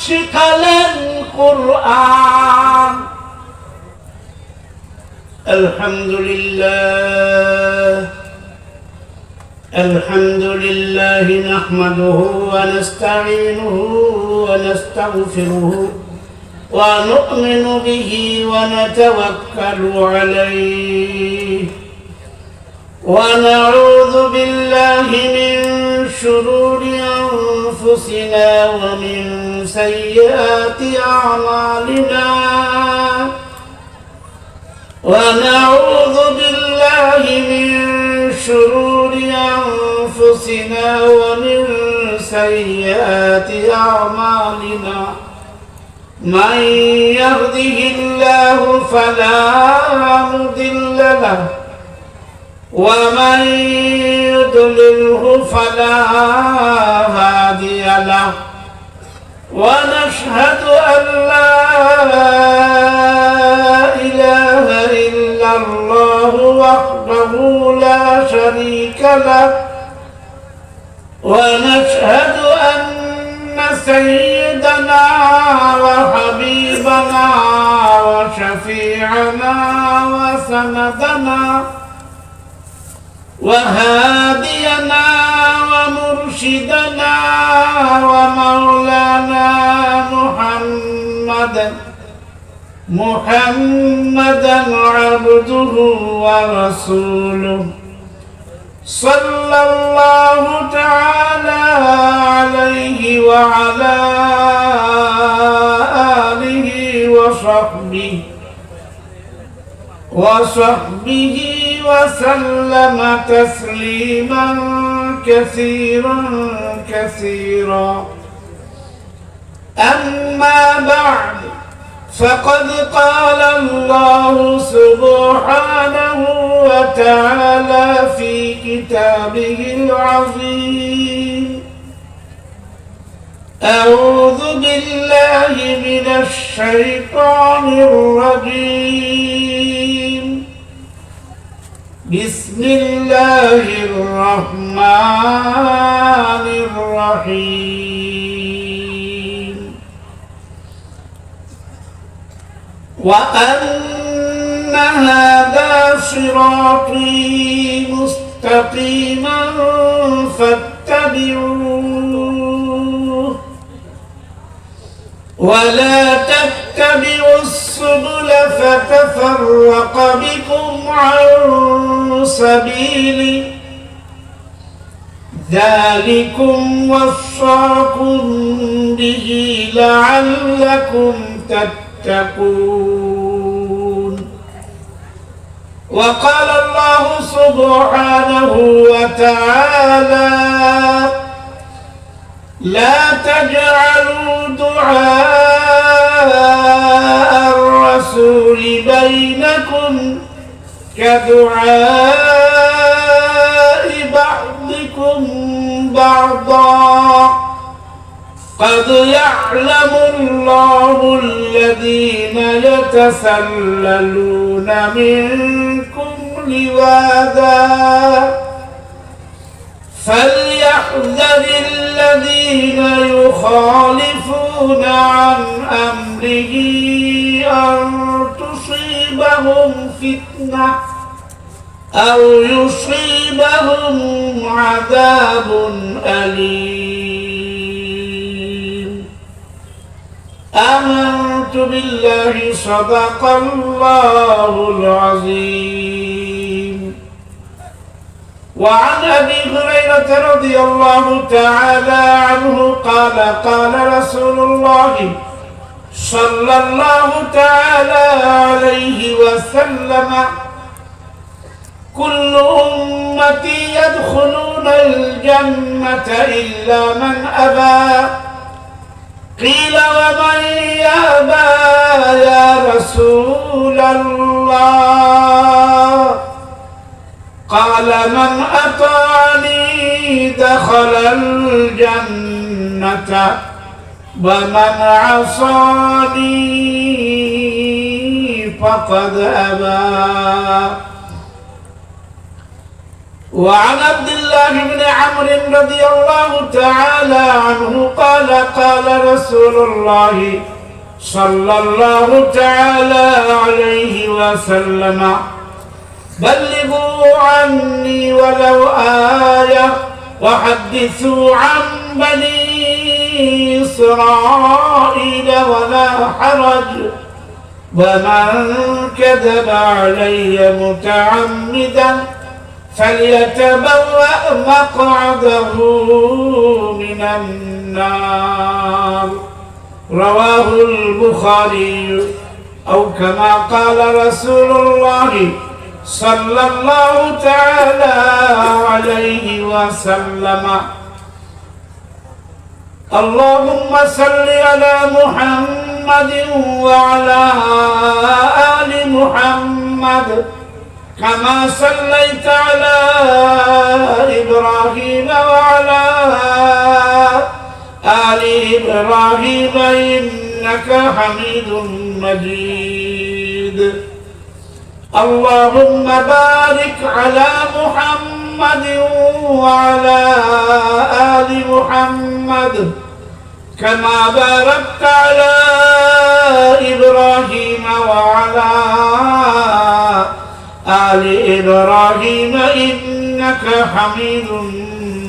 শিখালেন কুরআন। আলহামদুলিল্লাহ আলহামদুলিল্লাহি নাহমাদুহু ওয়া নাস্তাঈনুহু ওয়া নাস্তাগফিরুহু ওয়া নু'মিনু বিহি ওয়া নাতাওয়াক্কালু আলাইহি ওয়া নাউযু বিল্লাহি মিন শুরুরি আনফুসিনা ওয়া মিন সাইয়্যাতি আ'মালিনা ونعوذ بالله من شرور أنفسنا ومن سيئات أعمالنا من يهده الله فلا مضل له ومن يضلله فلا هادي له ونشهد أن لا إله إلا الله وحده لا شريك له ونشهد أن سيدنا وحبيبنا وشفيعنا وسندنا وهادينا ومرشدنا ومولانا محمدا عبده ورسوله صلى الله تعالى عليه وعلى آله وصحبه وسلم تسليما كثيرا أما بعد فقد قال الله سبحانه وتعالى في كتابه العظيم أعوذ بالله من الشيطان الرجيم بسم الله الرحمن الرحيم وأن هذا صراطي مستقيما فاتبعوه ولا تتبعوا السبل فتفرق بكم عن سبيله ذلكم وصاكم به لعلكم تتقون. وقال الله سبحانه وتعالى لا تجعلوا دعاء الرسول بينكم كدعاء بعضكم بعضا قد يعلم الله الذين يتسللون منكم لواذا فليحذر الذين يخالفون عن أمره أن تصيبهم فتنة أو يصيبهم عذاب أليم. آمنت بالله صدق الله العظيم. وعن أبي هريرة رضي الله تعالى عنه قال قال رسول الله صلى الله تعالى عليه وسلم كل أمتي يدخلون الجنة إلا من أبى قيل ومن يأبى يا رسول الله قال من أطاعني دخل الجنة ومن عصاني فقد أبى. وعن عبد الله بن عمرو رضي الله تعالى عنه قال قال رسول الله صلى الله تعالى عليه وسلم بلغوا عني ولو آية وحدثوا عن بني إسرائيل ولا حرج ومن كذب علي متعمدا فليتبوأ مقعده من النار رواه البخاري أو كما قال رسول الله صلى الله تعالى عليه وسلم اللهم صل على محمد وعلى آل محمد كما صليت على إبراهيم وعلى آل إبراهيم إنك حميد مجيد اللهم بارك على محمد وعلى آل محمد كما باركت على إبراهيم وعلى آل إبراهيم إنك حميد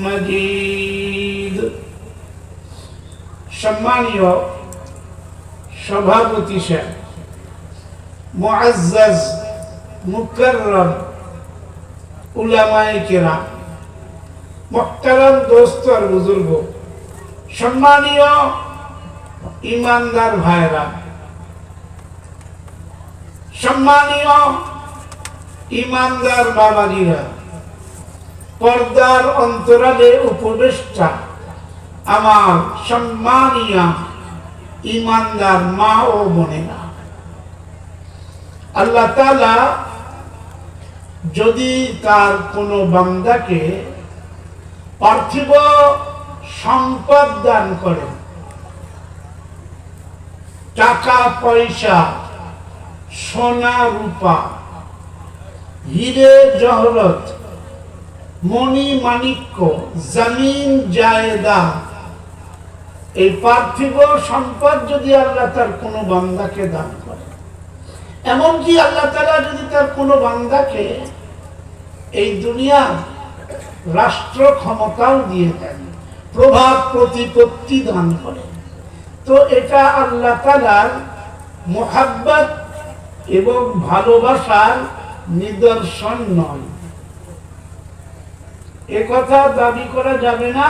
مجيد সম্মানীয় সভাপতি সাহেব, মুআজ্জাজ মুকাররম উলামায়ে কেরাম, মুহতারাম দোস্ত আর বুজুর্গ, সম্মানীয় ইমানদার ভাইরা, সম্মানীয় ইমানদার বাবাজিরা, পর্দার অন্তরালে উপদেষ্টা আমার সম্মানীয় ইমানদার মা ও বোনেরা, আল্লাহ তাআলা যদি তার কোনো বান্দাকে পার্থিব সম্পদ দান করেন, টাকা পয়সা, সোনা রূপা, হীরে জহরত, মণি মাণিক্য, জমিন জায়দাদ, এই পার্থিব সম্পদ যদি আল্লাহ তার কোনো বান্দাকে দান করে, এমনকি আল্লাহ তাআলা যদি তার কোনো বান্দাকে এই দুনিয়ার রাষ্ট্র ক্ষমতাও দিয়ে দেন, প্রভাব প্রতিপত্তি দান করে, তো এটা আল্লাহ তাআলার মুহাব্বত এবং ভালোবাসার নিদর্শন নয়। একথা দাবি করা যাবে না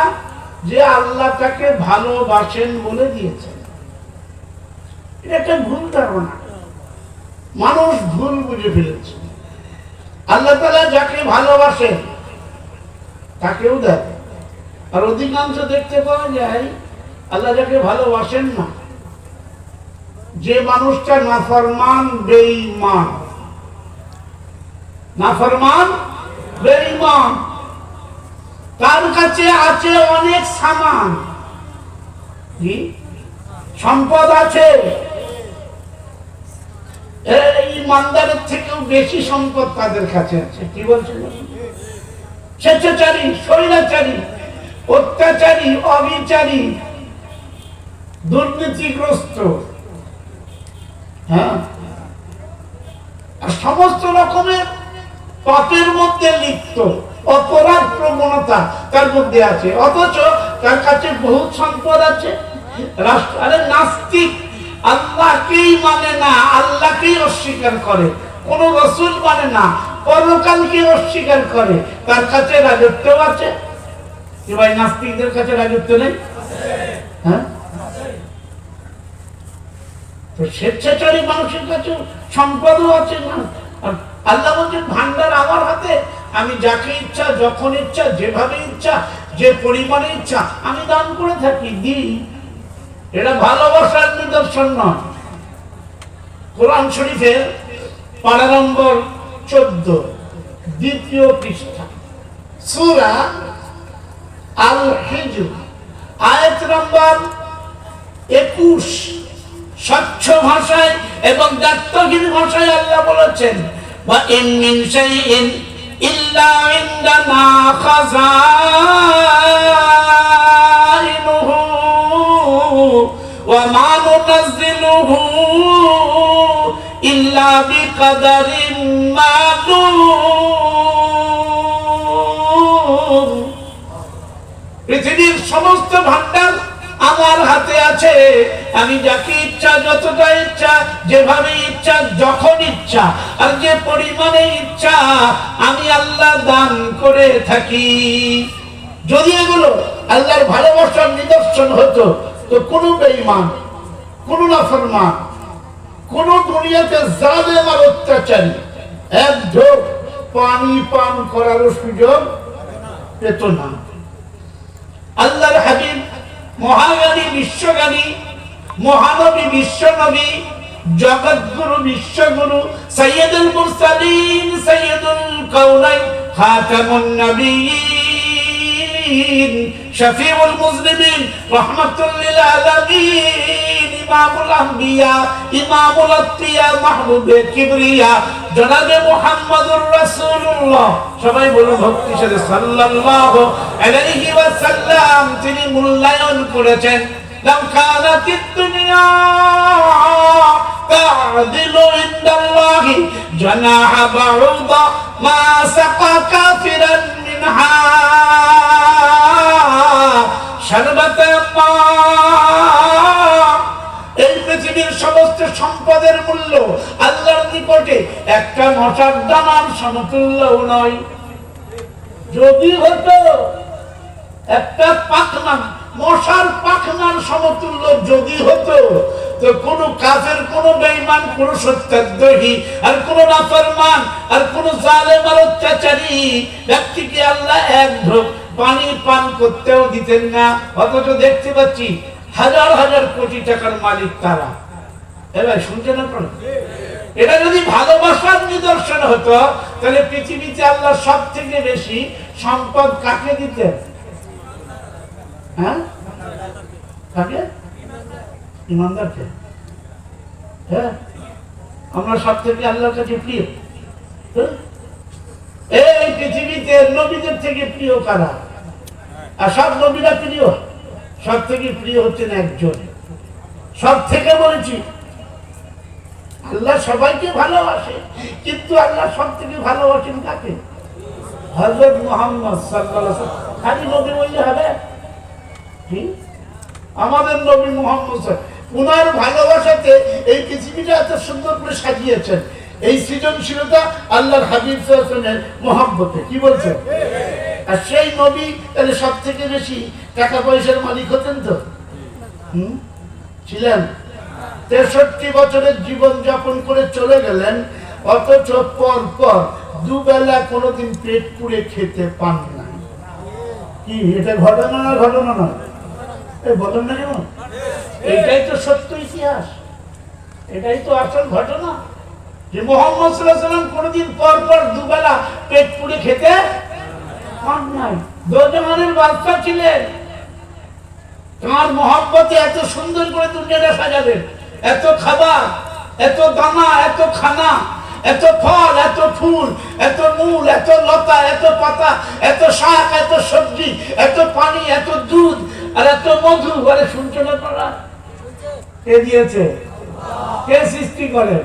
যে আল্লাহ তাকে ভালোবাসেন বলে দিয়েছেন, এটা একটা ভুল ধারণা, মানুষ ভুল বুঝে ফেলেছে। আল্লাহ তাআলা যাকে ভালোবাসেন তাকেও দেন, আর অধিকাংশ দেখতে পাওয়া যায় আল্লাহ যাকে ভালোবাসেন না, যে মানুষটা নাফরমান বেঈমান, নাফরমান বেঈমান, তার কাছে আছে অনেক সামান, সম্পদ আছে, এই ইমানদারের থেকেও বেশি সম্পদ তাদের কাছে আছে। কি বলছেন? স্বেচ্ছাচারী, স্বৈরাচারী, অত্যাচারী, অবিচারী, দুর্নীতিগ্রস্ত, হ্যাঁ, আর সমস্ত রকমের পাপের মধ্যে লিপ্ত, অপরাধ প্রবণতা তার মধ্যে আছে, অথচ তার কাছে বহুত সম্পদ আছে। রাষ্ট্র, আরে নাস্তিক, আল্লাহকেই মানে না, আল্লাহকেই অস্বীকার করে, কোন রাসূল মানে না, পরকালকে অস্বীকার করে, তার কাছে রাজত্ব আছে। কি ভাই, নাস্তিকদের কাছে রাজত্ব নেই? হ্যাঁ, তো স্বেচ্ছাচারী মানুষের কাছে সম্পদও আছে না। আল্লাহ বলছেন ভান্ডার আমার হাতে, আমি যাকে ইচ্ছা, যখন ইচ্ছা, যেভাবে ইচ্ছা, যে পরিমাণে ইচ্ছা আমি দান করে থাকি, দিই। এটা ভালোবাসার নিদর্শন নয়। কোরআন শরীফের পারা নম্বর 14, দ্বিতীয় পৃষ্ঠা, সূরা আল হিজর, আয়াত নম্বর 21, স্বচ্ছ ভাষায় এবং দায়িত্বহীন ভাষায় আল্লাহ বলেছেন, ওয়া ইন মিন শাইইন ইল্লা ইনদানা খাযাইনুহু ওয়া মা নুনাজ্জিলুহু ইল্লা বিকাদারিন মা'লুম। পৃথিবীর সমস্ত ভান্ডার আমার হাতে আছে। আমি যাকে ইচ্ছা, যতটা ইচ্ছা, যেভাবে ইচ্ছা, যখন ইচ্ছা, আর যে পরিমাণে ইচ্ছা আমি আল্লাহ দান করে থাকি। যদি এগুলো আল্লাহর ভালোবাসার নিদর্শন হতো, তো কোনো বেঈমান, কোনো নাফরমান, কোন দুনিয়াতে জালেম আর অত্যাচারী এক ঢোক পানি পান করার সুযোগ পেত না। আল্লাহর হাবিব মহাজ্ঞানী, বিশ্বজ্ঞানী, মহানবী, বিশ্বনবী, জগৎগুরু, বিশ্বগুরু, সাইয়্যিদুল মুরসালিন, সাইয়্যিদুল কাউনাইন, খাতামুন নবিয়্যিন, শফিউল মুজনিবিন, রাহমাতুল লিল আলামিন, ইমামুল আম্বিয়া, ইমামুল আতকিয়া, মাহবুবে কিবরিয়া, জনাবে মুহাম্মদুর রাসূলুল্লাহ। সবাই বলুন ভক্তির সাথে সাল্লাল্লাহু আলাইহি ওয়াসাল্লাম। তিনি মূল্যায়ন করেছেন, লাউ কানাতিদ দুনিয়া তা'দিলু ইনদাল্লাহি জানাহা বাউদা মা সাকা কাফিরান মিনহা শারবাতাম মা। এই পৃথিবীর সমস্ত সম্পদের মূল্য আল্লাহর নিকটে একটা মশার দানার সমতুল্যও নয়। যদি হতো একটা পাখনা, মশার পাখনার সমতুল্য যদি হতো, তো কোন কাফের, কোন বেঈমান, কোন সত্যাদ্রোহী, আর কোন নাফরমান, আর কোন জালেম আর অত্যাচারী ব্যক্তিকে আল্লাহ এক ঢোক পানি পান করতেও দিতেন না। অথচ দেখতে পাচ্ছি হাজার হাজার কোটি টাকার মালিক তারা। এবার শুনছেন আপনারা? এটা যদি ভালোবাসার নিদর্শন হতো, তাহলে পৃথিবীতে আল্লাহ সব থেকে বেশি সম্পদ কাকে দিতেন? হ্যাঁ, কাকে? ইমানদারকে। হ্যাঁ, আমরা সব থেকে আল্লাহর কাছে প্রিয়। এই পৃথিবীতে নবীদের থেকে প্রিয় কারা? আর সব নবীরা প্রিয়? সব থেকে প্রিয় হচ্ছেন একজন। সব থেকে বলছি, আল্লাহ সবাইকে ভালোবাসে, কিন্তু আল্লাহ সব থেকে ভালোবাসেন কাকে? হযরত মুহাম্মদ সাল্লাল্লাহু আলাইহি ওয়াসাল্লাম। খালি নবী বললে হবে? আমাদের নবী মুহাম্মদ, উনার ভালোবাসাতে এই পৃথিবীটা এত সুন্দর করে সাজিয়েছেন। এই সৃজনশীলতা আল্লাহর হাবিব সাল্লাল্লাহু আলাইহি ওয়াসাল্লামের মহব্বতে। কি বলছেন? আর সেই নবী তাহলে সব থেকে বেশি টাকা পয়সার মালিক হতেন তো? ছিলেন। 63 বছরের জীবন যাপন করে চলে গেলেন, অথচ পর পর দুবেলা কোনোদিন পেট পুড়ে খেতে পান না। কি এটা ঘটনা না? ঘটনা না? এই বলেন না কেন? এইটাই তো সত্য ইতিহাস, এটাই তো আসল ঘটনা, যে মুহাম্মদ সাল্লাল্লাহু আলাইহি ওয়াসাল্লাম কোনোদিন পর পর দুবেলা পেট পুড়ে খেতে পান নাই। দোজাহানের বাদশা ছিলেন, তোমার মহব্বতে এত সুন্দর করে দুনিয়াটা সাজাবেন, এত খাবার, এত দানা, এত খানা, এত ফল, এত ফুল, এত মূল, এত লতা, এত পাতা, এত শাক, এত সবজি, এত পানি, এত দুধ, আর এত মধু। বলে শুনছো না তোমরা? কে দিয়েছে? কে সৃষ্টি করে?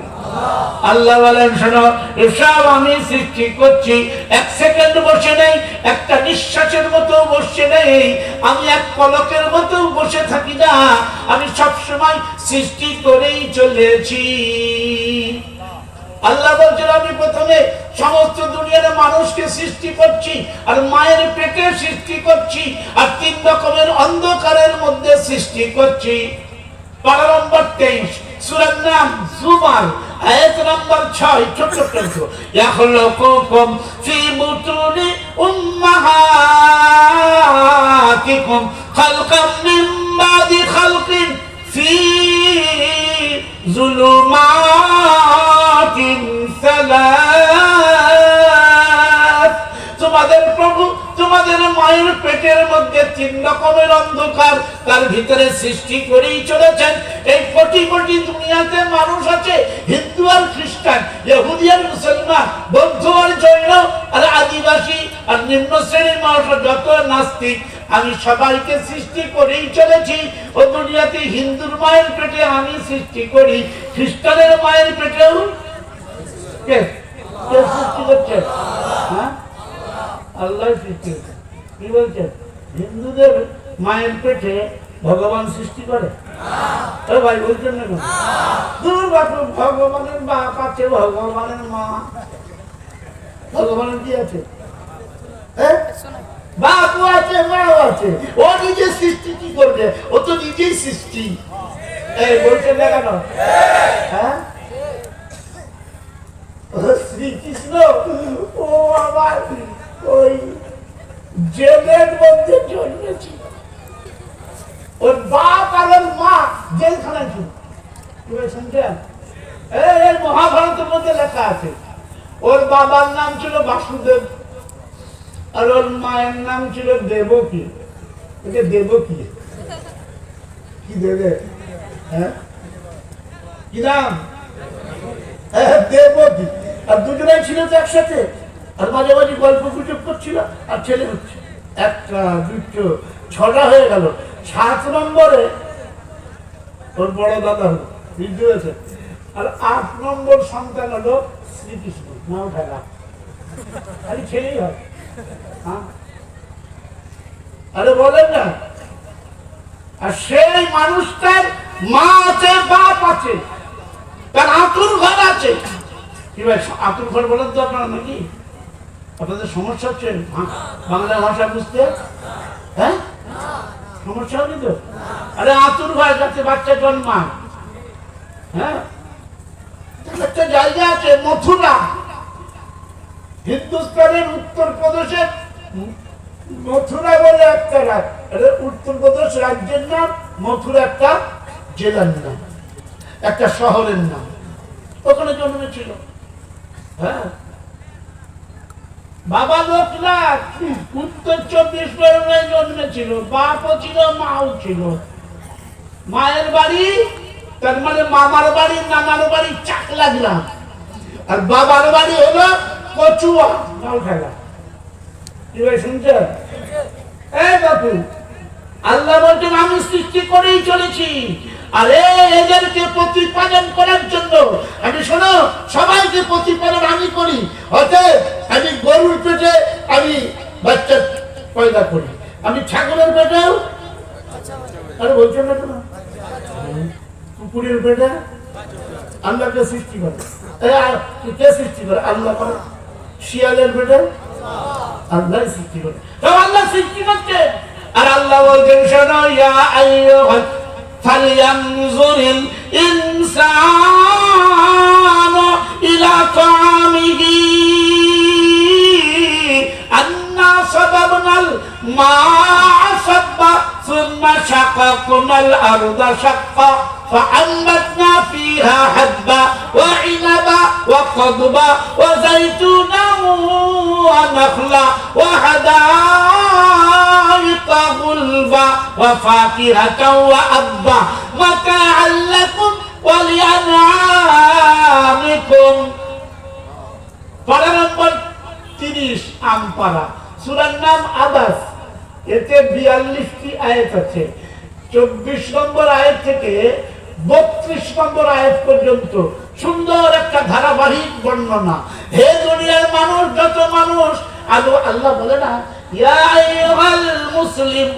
আল্লাহ বলেন, শোনো, এসব আমি সৃষ্টি করছি। এক সেকেন্ড বসে নেই, একটা নিঃশ্বাসের মতো বসে নেই, আমি এক পলকের মতো বসে থাকি না, আমি সব সময় সৃষ্টি করেই চলেছি। আল্লাহ বলছেন, আমি প্রথমে সমস্ত দুনিয়ার মানুষকে সৃষ্টি করছি, আর মায়ের পেটে সৃষ্টি করছি, আর 3 রকমের অন্ধকারের মধ্যে সৃষ্টি করছি। পারা নম্বর 23, সূরার নাম জুমার, আয়াত নম্বর 6। ছোট ছোট, ইয়াখলুকুকুম ফি বুতুনি উম্মাহাতিকুম খালকাম মিন বাদি খালকিন ফি যুলুমাতিন সালাস। তোমাদের প্রভু তোমাদের মায়ের পেটের মধ্যে 3 রকমের অন্ধকার তার ভিতরে সৃষ্টি করেই চলেছেন। এই কোটি কোটি দুনিয়াতে মানুষ আছে, হিন্দু আর খ্রিস্টান, ইহুদি আর মুসলমান, বৌদ্ধ আর জৈন আর আদিবাসী আর নিম্ন শ্রেণীর মানুষ, যত নাস্তিক, আমি সবাইকে সৃষ্টি করেই চলেছি। ও দুনিয়াতে হিন্দুর মায়ের পেটে আমি সৃষ্টি করি, খ্রিস্টানের মায়ের পেটেও কে সৃষ্টি করছে? হ্যাঁ, আল্লাহ সৃষ্টি করছে। কি বলছে? হিন্দুদের মায়ের পেটে ভগবান সৃষ্টি করে? ভাই বলছেন না? ভগবানের বাপ আছে, ভগবানের মা, ভগবানের কি আছে? বাপও আছে, মাও আছে। ও নিজে সৃষ্টি কি করবে? ও তো নিজেই সৃষ্টি। বলছেন না কেন? হ্যাঁ, শ্রীকৃষ্ণ ও আবার ওই জেলের মধ্যে জন্মেছিল। ওর বাপ আর ওর মা জেলখানায় ছিল। শুনছেন? এই মহাভারতের মধ্যে লেখা আছে, ওর বাবার নাম ছিল বাসুদেব আর ওর মায়ের নাম ছিল দেবকী। দেবকী কি দেবে? হ্যাঁ, কি নাম? দেবকী। আর দুজনেই ছিল তো একসাথে, আর মাঝে মাঝে গল্প গুজব করছিল, আর ছেলে হচ্ছে 1টা 2টো 6টা হয়ে গেল। 7 নম্বরে ওর বড় দাদা হলো, বুঝতে পেরেছে? আর 8 নম্বর সন্তান হলো শ্রীকৃষ্ণ। নাও খেলা খালি ছেলেই হয়। হ্যাঁ, আরে বলেন না। আর সেই মানুষটার মা আছে, বাপ আছে, তার আতুর ঘর আছে। কি ভাই, আতুর ঘর বলেন তো আপনারা নাকি? আপনাদের সমস্যা হচ্ছে বাংলা ভাষা বুঝতে? হ্যাঁ, সমস্যা হয়নি তো? আরে আতুর ঘর কাছে বাচ্চা জন্মায়। হ্যাঁ, একটা জায়গা আছে মথুরা, হিন্দুস্তানের উত্তরপ্রদেশের মথুরা বলে একটা রাজ্য। উত্তরপ্রদেশ রাজ্যের নাম, মথুরা একটা জেলার নাম, একটা শহরের নাম। ওখানে জন্মেছিল। হ্যাঁ, বাবা লোকনাথ উত্তর 24 পরগনায় জন্মেছিল। বাপও ছিল, মাও ছিল। মায়ের বাড়ি তার মানে মামার বাড়ি, নানার বাড়ি চাকলা গ্রাম, আর বাবার বাড়ি হলো কচুয়া খেলা। কি ভাই শুনছেন? এই বাপু, আল্লাহ বলছেন আমি সৃষ্টি করেই চলেছি, আরে এদেরকে প্রতিপালন করার জন্য আমি, শোনো, সবাইকে প্রতিপালন আমি করি। অতএব আমি গরুর পেটে আমি বাচ্চা পয়দা করি, আমি ছাগলের পেটেও, আরে বলছেন না কেন? কুকুরের পেটে আল্লাহকে সৃষ্টি করে। কে সৃষ্টি করে? আল্লাহ করে। শিয়ালের পেটে আল্লাহ সৃষ্টি করে। আল্লাহ সৃষ্টি করছে। আর আল্লাহ বলছেন, শোনো, ইয়া আইয়ুহাল ফালইয়ানজুরিল ইনসানু ইলা তাআমিহি আন্না সাবাবনাল মা'a সাব্বা সুম্মা শাকাকনাল আরদা শাক্কা فأنبتنا فيها حبا وعنبا وقضبا وزيتونا ونخلا وحدائق غلبا وفاكهة وأبا متاعا لكم ولأنعامكم. পারা নম্বর 30 আমপারা, সূরার নাম আবাস। এতে 42টি আয়াত আছে। 24 নম্বর আয়াত থেকে 32 নম্বর আয়াত পর্যন্ত সুন্দর একটা ধারাবাহিক বর্ণনা। হে দুনিয়ার মানুষ, যত মানুষ, আল্লাহ বলে না ইয়া আইয়ুহাল মুসলিম,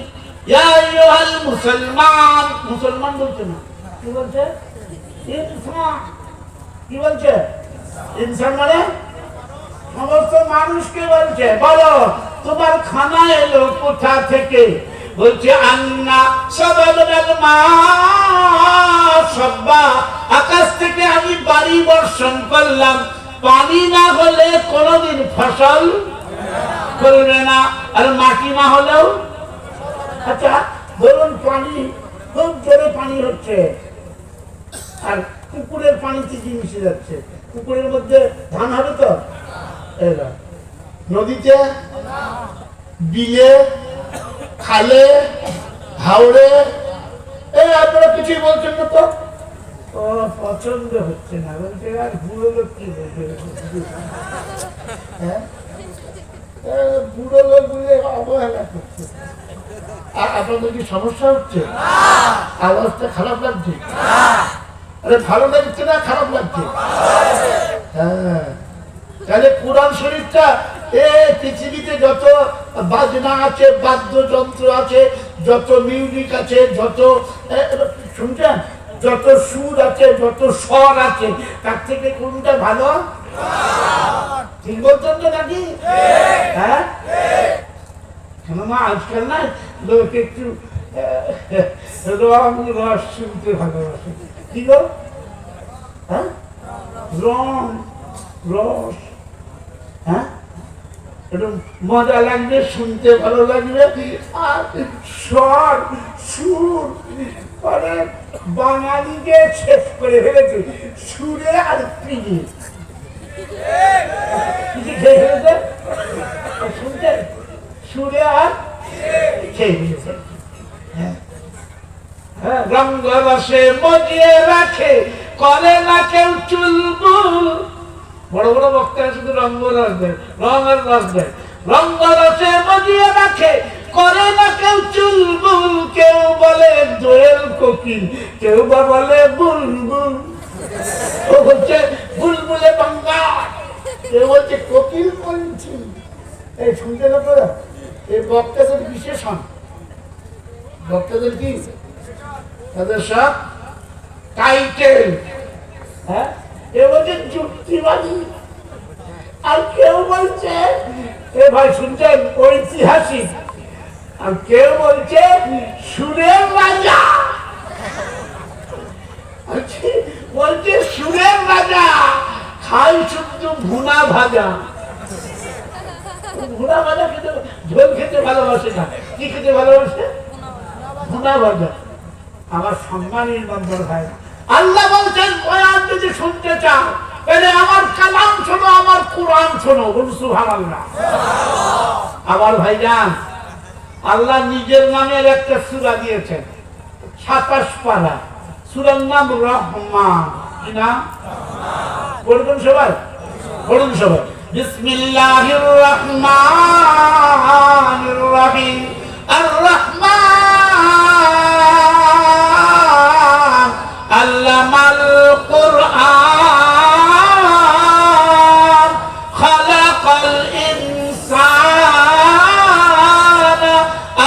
ইয়া আইয়ুহাল মুসলমান, মুসলমান বলছে না, কি বলছে? ইনসান। কি বলছে? ইনসান মানে সমস্ত মানুষকে বলছে। বলো, তোমার খানা এলো কোথা থেকে? বলছে আন্না সাবাবনাল মা'a সাব্বা, আকাশ থেকে আমি বাড়ি বর্ষণ করলাম। পানি না হলে কোনদিন ফসল করবে না, আর মাটি না হলেও। আচ্ছা ধরুন পানি খুব জোরে পানি হচ্ছে, আর পুকুরের পানিতে কি মিশে যাচ্ছে? পুকুরের মধ্যে ধান হবে তো? নদীতে, বিলে, খালে, হাওড়ে, আপনারা কিছুই বলছেন না তো? ও পছন্দ হচ্ছে না, বলছে আর বুড়ো লোক কি বলবে, হ্যাঁ বুড়ো লোক বলে অবহেলা করছে। আপনাদের কি সমস্যা হচ্ছে? আওয়াজটা খারাপ লাগছে? আরে ভালো লাগছে না খারাপ লাগছে? হ্যাঁ, তাহলে কোরআন শরীফটা পৃথিবীতে যত বাজনা আছে, বাদ্যযন্ত্র আছে, যত মিউজিক আছে, যত শুনছেন, যত সুর আছে, যত স্বর আছে, তার থেকে কোনটা ভালো? ঠিক বলছেন তো নাকি? হ্যাঁ, কেননা আজকাল না লোক একটু রং রস শুনতে ভালোবাসে। কি গো? হ্যাঁ, রং রস, হ্যাঁ, একটু মজা লাগবে, শুনতে ভালো লাগবে। আর স্বর সুর মানে বাঙালিকে শেষ করে ফেলেছে সুরে আর পিড়ে। খেয়ে ফেলেছে শুনতে, সুরে আর খেয়ে ফেলেছে। রঙ্গ রসে মজিয়ে রাখে, করে না কেউ চুলবুল। বড় বড় বক্তারা শুধু রঙ্গ রস দেয়, রং আর রস দেয়। রঙ্গ রসে মজিয়ে রাখে, করে না কেউ চুলবুল। কেউ বলে দোয়েল কোকিল, কেউ বা বলে বুলবুল। ও হচ্ছে বুলবুলে বাঙ্গা, কেউ বলছে কোকিল বলছি। এই শুনতে না তোরা, এই বক্তাদের বিশেষণ। বক্তাদের কি তাদের সব টাইটেল, হ্যাঁ, কেউ বলছে যুক্তিবাদী, আর কেউ বলছে এ ভাই শুনছেন ঐতিহাসিক, আর কেউ বলছে সুরের রাজা, বলছে সুরের রাজা খাই শুধু ভুনা ভাজা। ভুনা ভাজা খেতে, ঝোল খেতে ভালোবাসে না, কি খেতে ভালোবাসে? ভুনা ভাজা। আমার সম্মানের বন্ধন হয় না। আল্লাহ বলছেন বয়ান যদি শুনতে চাও তাহলে আমার কালাম শোনো, আমার কোরআন শোনো। বলুন সুবহানাল্লাহ। আমার ভাইজান, আল্লাহ নিজের নামের একটা সূরা দিয়েছেন, 27 পারা। সূরার নাম রহমান। কি নাম? পড়বেন সবাই, পড়ুন সবাই। বিসমিল্লাহির রহমানির রহিম। আর রহমান আল্লামাল কুরআন খালাকাল ইনসানা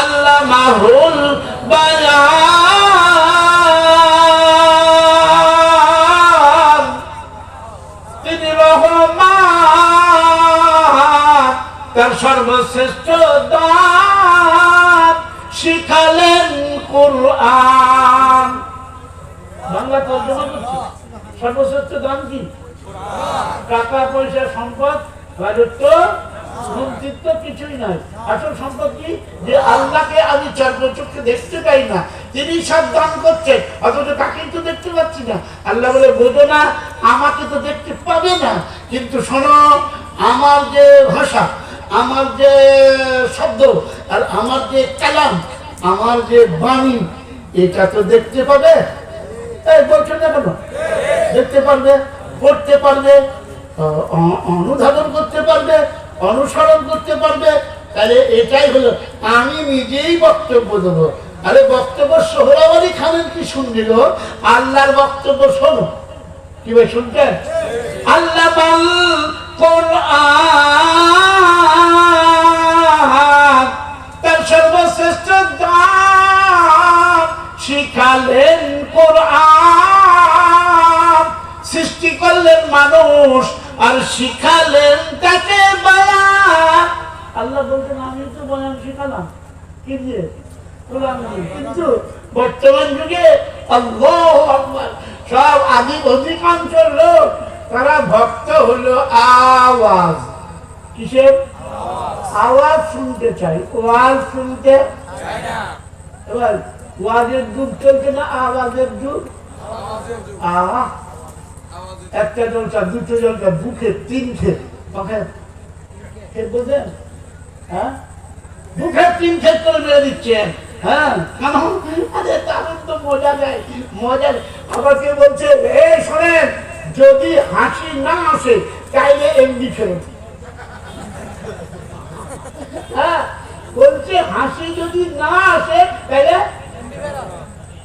আল্লামাহুল বায়ান। তিনি রহমান, তার সর্বশ্রেষ্ঠ দান শিখালেন কুরআন। বাংলা তর্জমা করছি। সর্বশ্রেষ্ঠ দান কি? টাকা পয়সা সম্পদ রাজত্ব মন্ত্রিত্ব কিছুই নাই। আসল সম্পদ কি? যে আল্লাহকে আমি চর্মচক্ষে দেখতে পাই না, তিনি সব দান করছেন, অথচ তাকেই তো দেখতে পাচ্ছি না। আল্লাহ বলে বোঝো না, আমাকে তো দেখতে পাবে না, কিন্তু শোনো, আমার যে ভাষা, আমার যে শব্দ, আর আমার যে কালাম, আমার যে বাণী, এটা তো দেখতে পাবে। এই বলছেন না কেন? দেখতে পারবে, পড়তে পারবে, অনুধাবন করতে পারবে, অনুসরণ করতে পারবে। তাহলে এটাই হলো, আমি নিজেই বক্তব্য দেবো। আরে বক্তব্য সোহরাওয়ার্দী খানের কি শুনছিল? আল্লাহর বক্তব্য শোনো। কি ভাই শুনতেন? আল্লাহ বল কোরআন তার সর্বশ্রেষ্ঠ দান শিখালেন কোরআন। সৃষ্টি করলেন মানুষ আর শিখালেন তাকে বয়ান। আল্লাহ বলতেন আমি তো বয়ান শিখালাম কি দিয়ে? কোরআন দিয়ে। কিন্তু বর্তমান যুগে আল্লাহু আকবার, সব আদি অধিকাংশ লোক তারা ভক্ত হলো আওয়াজ। কিসের আওয়াজ? শুনতে চাই, ওয়াজ শুনতে চাই না। এবার ওয়াজের যুগ চলছে না আওয়াজের যুগ? একটা জলসা, দুটো জলসা, দুঃখে তিন খেত বোঝেন? হ্যাঁ, মুখে 3 খেত করে মেরে দিচ্ছেন। হ্যাঁ কেন? আরে তারও তো মজা দেয়, মজা। আবার কে বলছে এই শোনেন, যদি হাসি না আসে তাইলে এমনি ফেরত। হ্যাঁ বলছে হাসি যদি না আসে তাইলে,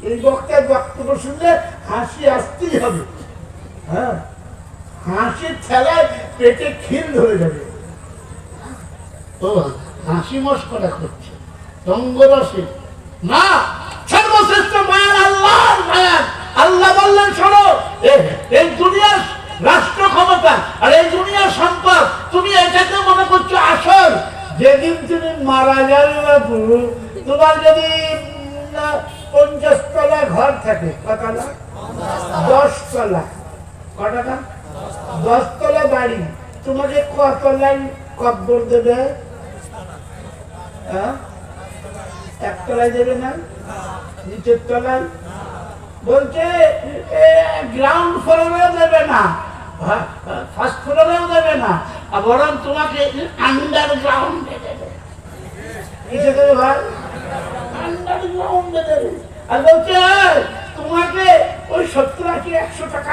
এই বক্তার বক্তব্য শুনলে হাসি আসতেই হবে। হ্যাঁ হাসির ঠেলায় পেটে খিল ধরে যাবে। ও হাসি মস্করা করছে রঙ্গরসে না, সর্বশ্রেষ্ঠ মায়ান আল্লাহর মায়ান। আল্লাহ বললেন শোনো, এই দুনিয়ার রাষ্ট্র ক্ষমতা আর এই দুনিয়ার সম্পদ তুমি এটাকে মনে করছো আসল। যেদিন তুমি মারা যাবে বাবু, তোমার যদি 50 তলা ঘর থাকে, কতলা? 10 তলা। কতটা? 10 তলা বাড়ি, তোমাকে কতলায় কব্বর দেবে? এক তলায় দেবে না, নিচের তলায়। বলছে গ্রাউন্ড ফ্লোরেও দেবে না, ফার্স্ট ফ্লোরেও দেবে না, বরং তোমাকে আন্ডারগ্রাউন্ডে দেবে। কিসে দেবে ভাই? আন্ডারগ্রাউন্ডে দেবে। আর বলছে তোমাকে ওই 70-80-100 টাকা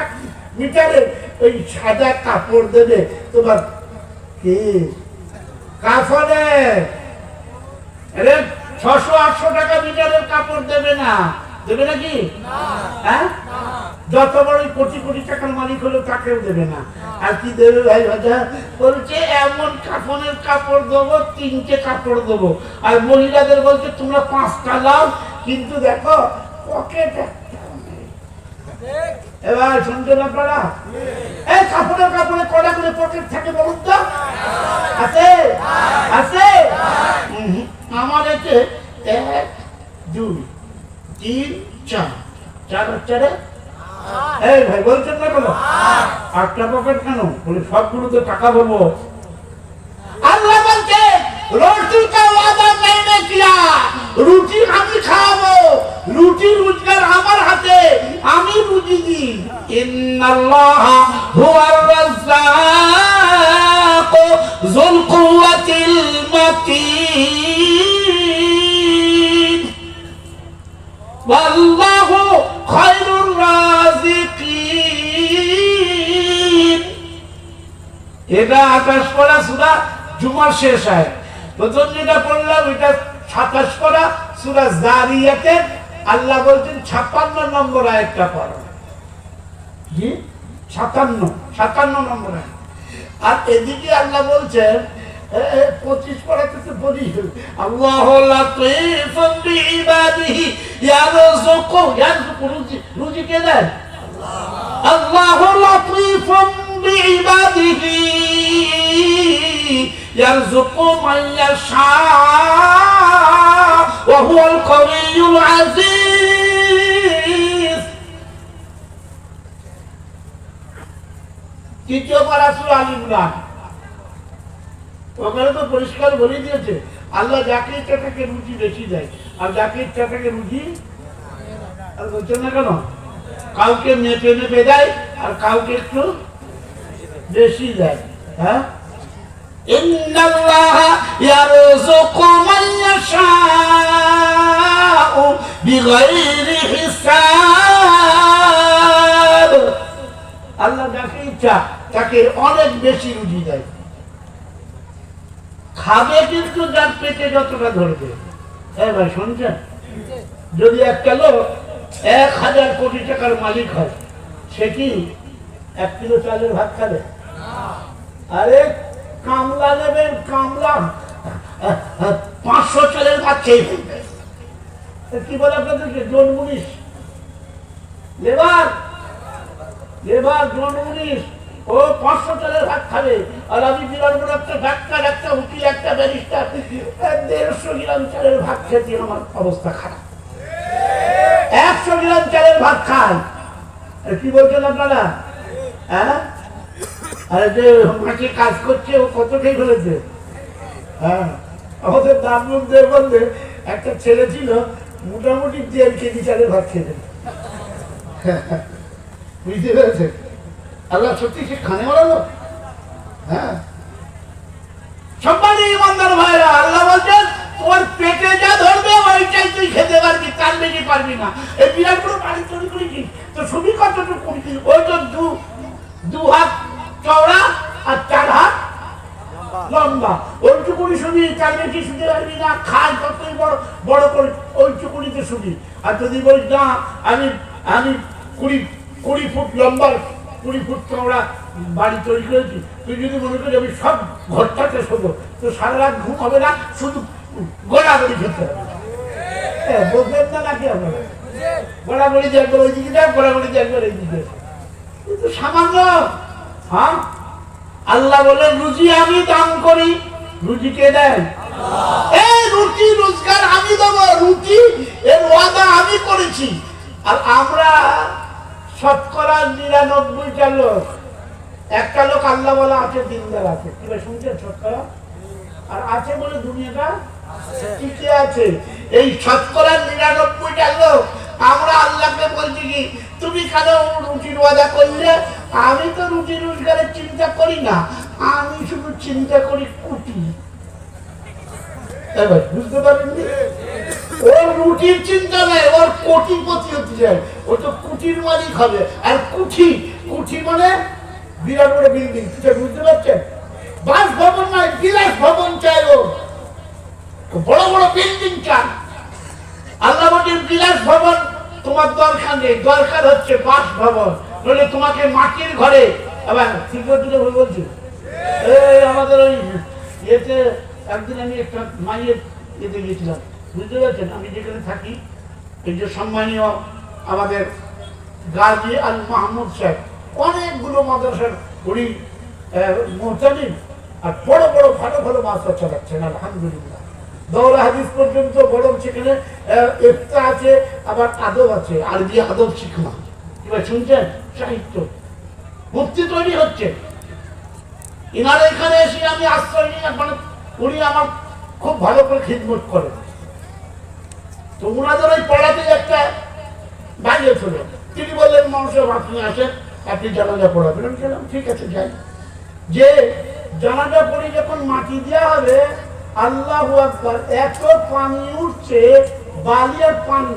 মিটারে ওই সাদা কাপড় দেবে তোমার কি কাফনে। 600-800 টাকা মিটারের কাপড় দেবে না, দেবে নাকি? হ্যাঁ যত বড় কোটি কোটি টাকার মালিক হলো তাকেও দেবে না। আর কি দেবে ভাই? বলছে এমন কাফনের কাপড় দেবো, 3টে কাপড় দেবো। আর মহিলাদের বলছে তোমরা 5টা দাও, কিন্তু দেখো পকেট। এবার শুনছেন আপনারা? এই কাপড়ে কাপড়ে কটা করে পকেট থাকে বলুন তো? আছে? আছে? আমার এতে 1 2 3 4 4 হচ্ছে রে। এই ভাই বলছেন না কেন? 8টা পকেট কেন? বলে সবগুলোতে টাকা বলবো। আল্লাহ বলছে রুটি কা ওয়াদা मैंने किया, রুটি আমি খাবো, রুটি রোজগার আমার হাতে, আমি রুজি দিই। ইন্নাল্লাহ হুয়ার রাজ্জাক যুল কুওয়াতিল মাতিন ওয়াল্লাহু খায়রুর রাযিকিন। এটা 28 পারা সূরা জুমার শেষ আয়াত। প্রথম যেটা পড়লাম এটা 27 পারা সূরা জারিয়াতের। আল্লাহ বলছেন 56 নম্বর আয়াতটা পড়ো। জি 57 নম্বর আয়াত। আর এদিকে আল্লাহ বলছেন 25 পারাতে তো বলি আল্লাহু লাতীফুন বিইবাদিহি ইয়ারযুকু। রুজি কে দেন? আল্লাহু লাতীফুন বিইবাদিহি ইয়ারযুকু মান ইয়াশা ওয়া হুয়াল কাওয়িয়ুল আযীজ। তৃতীয় পারা সূরা আল ইমরান। ওখানে তো পরিষ্কার বলে দিয়েছে আল্লাহ যাকে ইচ্ছা তাকে রুজি বেশি দেয়, আর যাকে ইচ্ছা তাকে রুজি আর বলছেন না কেন? কাউকে মেপে মেপে দেয় আর কাউকে একটু বেশি দেয়। হ্যাঁ ইন্নাল্লাহ ইয়ারযুকু মান ইয়াশাউ বিগাইরি হিসাব। আল্লাহ যাকে ইচ্ছা তাকে অনেক বেশি রুজি দেয়। খাবে কিন্তু যার পেটে যতটা ধরবে। হ্যাঁ ভাই শুনছেন? যদি একটা লোক 1000 কোটি টাকার মালিক হয়, সে কি 1 কিলো চালের ভাত খাবে? আরে কামলা নেবেন, কামলা 500 চালের ভাত খেয়ে ফেলবে। কি বলে আপনাদেরকে? জন মুনিশ, লেবার জন মুনিশ, ও 500 চালের ভাত খাবে। আর আমি বিরাট একটা ডাক্তার, একটা উকিল, একটা ব্যারিস্টার 150 গ্রাম চালের ভাত খেতে আমার অবস্থা খারাপ। 100 গ্রাম চালের ভাত খান। কি বলছেন আপনারা? হ্যাঁ আরে যে মাকে কাজ করছে ও কত খেয়ে ফেলেছে। হ্যাঁ আমাদের দামুন দেব বললে একটা ছেলে ছিল মোটামুটি 1.5 কেজি চালের ভাত খেতে। বুঝতে পেরেছে? আল্লাহ সত্যি সে খানে মারালো। হ্যাঁ সম্মানী ইমানদার ভাইরা, আল্লাহ বলছেন ওর পেটে যা ধরবে ওইটাই তুই খেতে পারবি, তার বেশি পারবি না। এই বিরাট বড় বাড়ি তৈরি করেছিস, তো ছবি কতটুকু? ওই তো দু হাত চওড়া আর 4 হাত লম্বা, ওইটুকুনি শুবি, তার বেশি শুতে পারবি না। খাল ততই বড় বড় করে ওইটুকুনিতে শুবি। আর যদি বলিস না আমি 20 ফুট লম্বা 20 ফুট চওড়া বাড়ি তৈরি করেছি, তুই যদি মনে করি আমি সব ঘরটাতে শোবো, তো সারা রাত ঘুম হবে না, শুধু গোড়াগড়ি খেতে হবে। বলবেন না নাকি আপনারা? গোড়াগড়ি যে একবার ওইদিকে যাক, গোড়াগড়ি যে একবার এইদিকে, কিন্তু সামান্য। হ্যাঁ, আল্লাহ বলেন রুজি আমি দান করি। রুজি কে দেন? এই রুটি রোজগার আমি দেবো, রুটি এর ওয়াদা আমি করেছি। আর আমরা 99% লোক, একটা লোক আল্লাহ বলা আছে, দিনদার আছে, কি ভাই শুনছেন? শতকরা আর আছে বলে দুনিয়াটা টিকে আছে। এই 99% লোক আমরা আল্লাহকে বলছি কি, তুমি কেন রুটির ওয়াদা করলে? আমি তো রুটি রোজগারের চিন্তা করি না, আমি শুধু চিন্তা করি কুটি। বুঝতে পারেননি? ওর রুটির চিন্তা নেই, ওর কোটিপতি হতে যায়, ও তো কুটির মালিক হবে। আর কুঠি মানে বিরাট বড় বিল্ডিং, বুঝতে পারছেন? বাসভবন নয়, বিলাস ভবন চাই, ও বড় বড় বিল্ডিং চান। আল্লাহ বলেন বিলাস ভবন তোমার দরকার নেই, দরকার হচ্ছে বাসভবন। বলে তোমাকে মাটির ঘরে, আবার ঠিক বলছি। এই আমাদের ওই ইয়েতে একদিন আমি একটা মায়ের ইয়েতে গিয়েছিলাম, বুঝতে পারছেন? আমি যেখানে থাকি, এই যে সম্মানীয় আমাদের গাজী আল মাহমুদ সাহেব অনেকগুলো মাদ্রাসার উনি মোহতামিম, আর বড় বড় ভালো ভালো মাদ্রাসা চালাচ্ছেন আলহামদুলিল্লাহ। দৌরা হাদিস পর্যন্ত বড়, সেখানে ইফতা আছে, আবার আদব আছে, আরবি আদব শিখা। এবার শুনছেন? সাহিত্য মুক্তি তৈরি হচ্ছে। ইনারা এখানে এসে আমি আশ্রয় নিই, মানে উনি আমার খুব ভালো করে খিদমত করেন। তো উনাদের ওই পড়াতে একটা বাইরে ছিল, তিনি বললেন মানুষের আপনি আসেন, আপনি জানাজা পড়াবেন। আমি বললাম ঠিক আছে যাই। যে জানাজা পড়ে যখন মাটি দেওয়া হবে, আল্লাহু আকবার, এত পানি উঠছে, বালি আর পানি,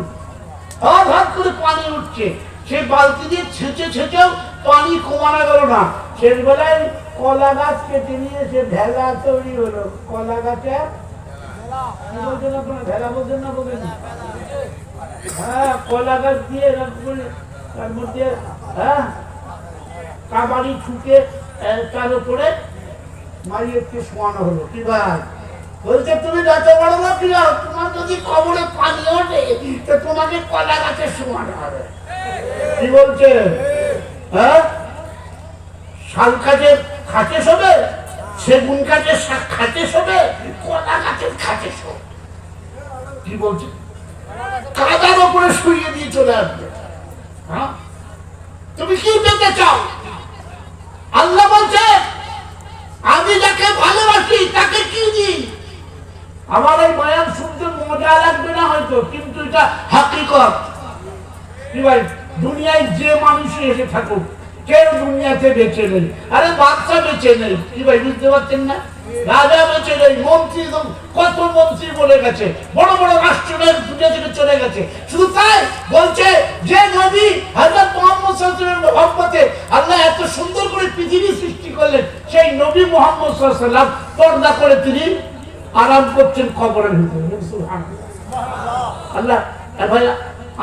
হাত করে পানি উঠছে। সে বালতি দিয়ে ছেঁচেও পানি কমানো গেল না। শেষ বেলায় কলা গাছ কেটে নিয়ে সে ভেলা তৈরি হলো। কলা গাছে ভেলা বলছেন না? বলবেন? হ্যাঁ, কলা গাছ দিয়ে তার মধ্যে কাবাড়ি ছুটে তার উপরে মারিয়েকে শোয়ানো হলো। কি ভাই বলছে, তুমি যত বড় লোক, তোমার যদি কবরে পানি ওঠে তো তোমাকে কলা গাছে শোয়ানো হবে। কি বলছে? হ্যাঁ, শাল কাঠের খাটে শোবে, সেগুন কাঠের খাটে শোবে, কলা গাছের খাটে শোবে। কি বলছে? কাদার উপরে শুইয়ে দিয়ে চলে আসবে। হ্যাঁ, তুমি কি পেতে চাও? আল্লাহ বলছে আমি যাকে ভালোবাসি তাকে কি দিই। আমার এই বয়ান শুনতে মজা লাগবে না হয়তো, কিন্তু এটা হাকিকত। কি ভাই, দুনিয়ায় যে মানুষই এসে থাকুক, কেউ দুনিয়াতে বেঁচে নেই। আরে বাচ্চা বেঁচে নেই। কি ভাই বুঝতে পারছেন না? রাজা বেঁচে নেই, মন্ত্রী, কত মন্ত্রী বলে গেছে, বড় বড় রাষ্ট্রের দুনিয়া থেকে চলে গেছে। শুধু তাই বলছে যে নবী হযরত মুহাম্মদ সাল্লাল্লাহু আলাইহি ওয়াসাল্লামের মহব্বতে আল্লাহ এত সুন্দর করে পৃথিবী সৃষ্টি করলেন, সেই নবী মুহাম্মদ সাল্লাল্লাহু আলাইহি ওয়াসাল্লাম পর্দা করে তিনি আরাম করছেন কবরের ভিতরে। সুবহানাল্লাহ। আল্লাহ ভাই,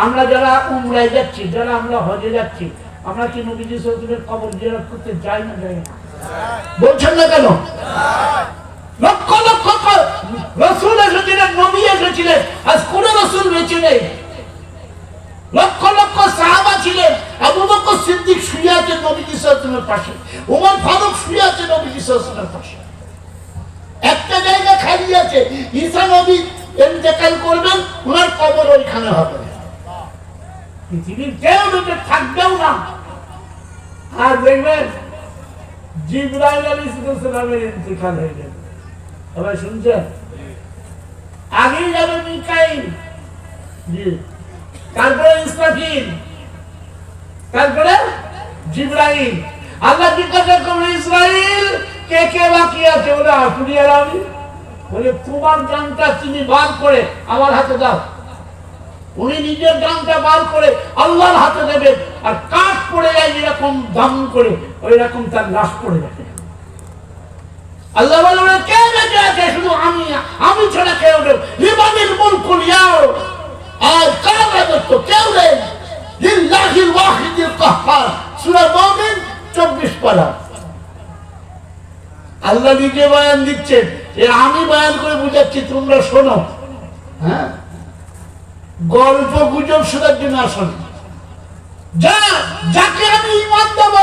আমরা যারা উমরায় যাচ্ছি, যারা আমরা হজে যাচ্ছি, আমরা কি নবীজি সাল্লাল্লাহু আলাইহি ওয়াসাল্লামের কবর জিয়ারত করতে যাই না? যাই না? বলছেন না কেন? লক্ষ লক্ষ রাসূল এসেছিলেন, নবী এসেছিলেন, আজ কোন রাসূল বেঁচে নেই। লক্ষ লক্ষ সাহাবা ছিলেন, আবু বকর সিদ্দিক শুয়ে আছেন নবীজি সাল্লাল্লাহু আলাইহি ওয়াসাল্লামের পাশে, ওমর ফারুক শুয়ে আছেন নবীজি সাল্লাল্লাহু আলাইহি ওয়াসাল্লামের পাশে। একটা জায়গা খালি আছে, ঈসা নবী ইন্তেকাল করবেন, ওনার কবর ওইখানে হবে। পৃথিবীর কেউ বেঁচে থাকবেও না। আর দেখবেন জিবরাইল আলাইহিস সালামের ইন্তেকাল হয়ে যাবে। সবাই শুনছেন? আগেই যাবে মিকাইল, তারপরে ইসরাফিল, তারপরে জিবরাইল। আল্লাহ জিজ্ঞাসা করবে ইসরাইল কে কে বাকি আছে? বলে আপনি আর আমি। বলে তোমার জানটা তুমি বার করে আমার হাতে দাও। উনি নিজের জানটা বার করে আল্লাহর হাতে দেবেন, আর কাঠ পড়ে যায় যেরকম দাম করে ওই রকম তার লাশ পড়ে যাবে। আল্লাহ বলে কে বেঁচে আছে? শুধু আমি ছাড়া কেউ নেই। লিমানিল মুলকুল ইয়াও, আর কার রাজত্ব? কেউ নেই। লিল্লাহিল ওয়াহিদিল কাহ্হার, সূরা মুমিন 24 পারা। আল্লাহ নিজে বয়ান দিচ্ছেন, আমি বয়ান করে বুঝাচ্ছি, তোমরা শোনো। হ্যাঁ, গল্প গুজব শোনার জন্য আসেন। যাকে আমি ঈমান দেব,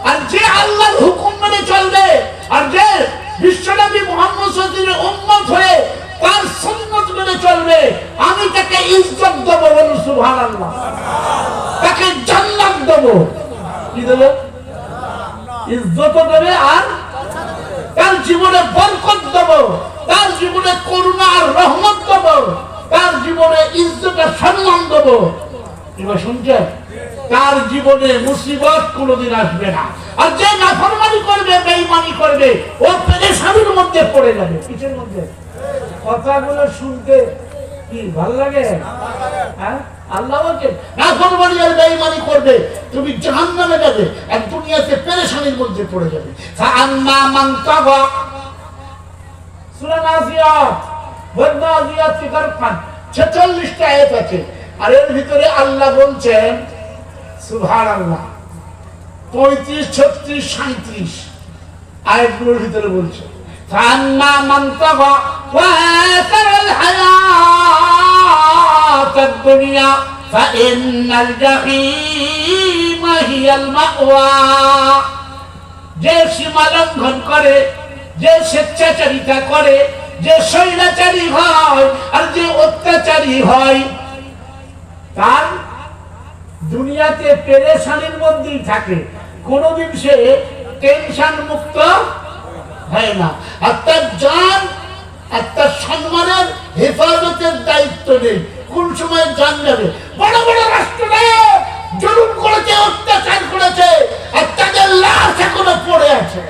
আর যে আল্লাহর হুকুম মেনে চলবে, আর যে বিশ্বনবী মুহাম্মদ সাল্লাল্লাহু আলাইহি ওয়াসাল্লামের উম্মত হয়ে তার সুন্নাত মেনে চলবে, আমি তাকে ইজ্জত দেব। বলুন সুবহানাল্লাহ। তাকে জান্নাত দেব। কি দেব? ইজ্জত দেবে, আর তার জীবনে বরকত দেব, তার জীবনে করুণা আর রহমত দেব, তার জীবনে ইজ্জত আর সম্মান দেব। এবার শুনছেন? তার জীবনে মুসিবত কোনোদিন আসবে না। আর যে নাফরমানি করবে, বেঈমানি করবে, ও পেরেশানির মধ্যে পড়ে যাবে। কিসের মধ্যে? কথাগুলো শুনতে কি ভালো লাগে? হ্যাঁ, আল্লাহ বলেন নাফরমানি আর বেঈমানি করবে, তুমি জাহান্নামে যাবে, আর দুনিয়াতে পেরেশানির মধ্যে পড়ে যাবে। ফাআম্মা মান তাগা, সূরা নাজিয়াত, ওয়ানাজিয়াত গারকান, 46টা আয়াত আছে। আর এর ভিতরে আল্লাহ বলছেন সুবহানাল্লাহ 35, 36, 37 আয়াতগুলোর ভিতরে বলছে ফাআম্মা মান তাগা ওয়া আতারাল হায়াতাদ দুনিয়া ফাইন্নাল জাহিমা হিয়াল মাওয়া। যে সীমা লঙ্ঘন করে, যে স্বেচ্ছাচারিতা করে, যে স্বৈরাচারী হয়, আর যে অত্যাচারী হয়, তার দুনিয়াতে পেরেশানির মধ্যেই থাকে, কোনদিন সে টেনশন মুক্ত হয় না। আর তার জান আর তার সম্মানের হেফাজতের দায়িত্ব নেই। কোন সময় জান যাবে? বড় বড় রাষ্ট্রনায়ক জুলুম করেছে, অত্যাচার করেছে, আর তাদের লাশ এখনো পড়ে আছে।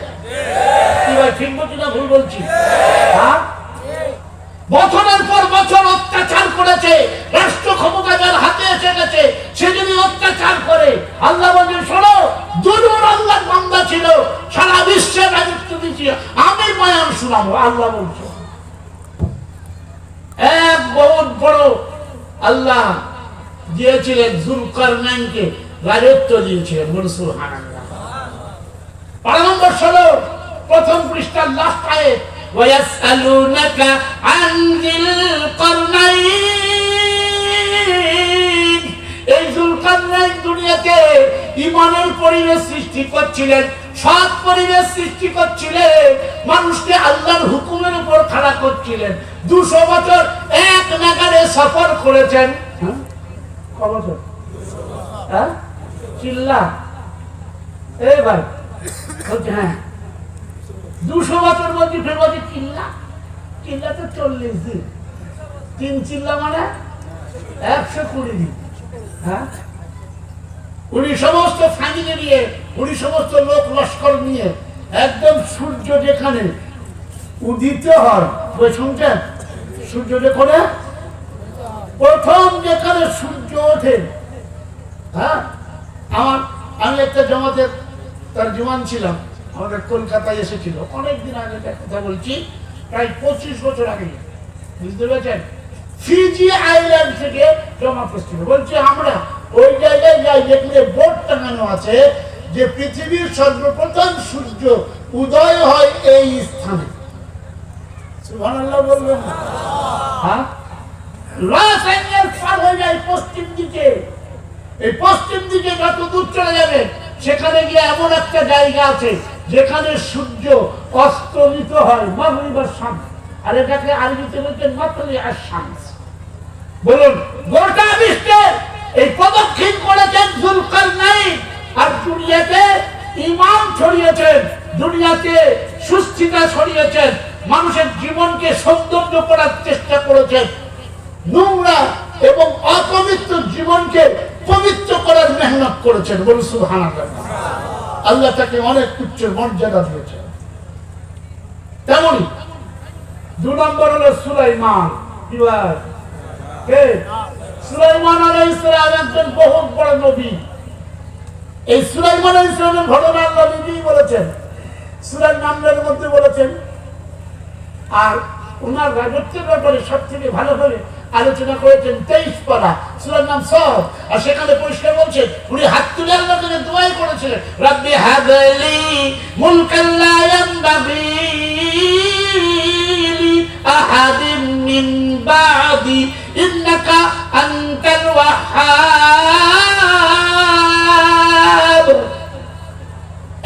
কি ভাই, ঠিক বলছি না ভুল বলছি? হ্যাঁ, বছরের পর বছর অত্যাচার করেছে, রাষ্ট্র ক্ষমতা যার হাতে এসে গেছে, সে যদি অত্যাচার করে, আল্লাহ বলেন শোনো, দুনিয়ার আল্লাহর বান্দা ছিল, সারা বিশ্বের রাজত্ব দিয়েছিল, আমি বয়ান শোনাবো। আল্লাহ বলছে এক বহুত বড় আল্লাহ দিয়েছিলেন, যুলকারনাইনকে রাজত্ব দিয়েছিলেন। বলুন সুবহানাল্লাহ। 12 নম্বর ষোলো, প্রথম পৃষ্ঠার লাস্ট আয়াত, وَيَسْأَلُونَكَ عَنْ ذِي الْقَرْنَيْنِ। এই যুলকারনাইন দুনিয়াতে ঈমানের পরিবেশ সৃষ্টি করছিলেন, সৎ পরিবেশ সৃষ্টি করছিলেন, মানুষকে আল্লাহর হুকুমের উপর খাড়া করছিলেন। 200 বছর এক নাগারে সফর করেছেন। ক বছর? হ্যাঁ, চিল্লা এই ভাই বলছে হ্যাঁ 200 বছর বলছি, ফের বলছি চিল্লা। চিল্লা তো 40 দিন, 3 চিল্লা মানে 120 দিন। হ্যাঁ, উনি সমস্ত ফ্যামিলি নিয়ে, উনি সমস্ত লোক লস্কর নিয়ে, একদম সূর্য যেখানে উদিত হয়, ওই শুনছেন, সূর্য যেখানে প্রথম যেখানে সূর্য ওঠে। হ্যাঁ, আমি একটা জমাতের তার জওয়ান ছিলাম, আমাদের কলকাতায় এসেছিল অনেকদিন আগে, কথা বলছি প্রায় 25 বছর আগে, বুঝতে পেরেছেন? ফিজি আইল্যান্ড থেকে জমাত এসেছিল। বলছে আমরা ওই জায়গায় যাই যেখানে বোর্ড টাঙানো আছে যে পৃথিবীর সর্বপ্রথম সূর্য উদয় হয় এই স্থানে। সুবহানাল্লাহ বলবেন? হ্যাঁ, লস অ্যাঞ্জেলস পার হয়ে যায় পশ্চিম দিকে। এই পশ্চিম দিকে যত দূর চলে যাবে, সেখানে গিয়ে এমন একটা জায়গা আছে যেখানে সূর্য অস্তমিত হয়, মাগরিব আর শামস। আর এটাকে আরবিতে বলছেন মাতলি আর শামস। বলুন, গোটা বিশ্বে এই পদক্ষেপ করেছেন যুলকারনাইন, আর দুনিয়াতে ঈমান ছড়িয়েছেন, দুনিয়াতে সুস্থিরতা ছড়িয়েছেন, মানুষের জীবনকে সৌন্দর্য করার চেষ্টা করেছেন, নোংরা এবং অপবিত্র জীবনকে পবিত্র করার মেহনত করেছেন। বলুন সুবহানাল্লাহ। আল্লাহ তাকে অনেক উচ্চ মর্যাদা দিয়েছেন। তেমনি দুই নম্বর হলো সুলাইমান। কি বল? কে? সুলাইমান আলাইহিস সালাম একজন বহুত বড় নবী। এই সুলাইমান আলাইহিস সালামের ঘটনা আল্লাহ নিজেই বলেছেন, সূরা নামলের মধ্যে বলেছেন। আর ওনার রাজত্বের ব্যাপারে সবথেকে ভালো করে আলোচনা করেছেন 23 পারা সূরার নাম সদ। আর সেখানে পরিষ্কার বলছে উনি হাত তুলে আল্লাহর কাছে দোয়া করেছিলেন, রাব্বি হাবলি মুলকান লা ইয়ানবাগি লি আহাদিন মিন বাদি ইন্নাকা আনতাল ওয়াহ্হাব।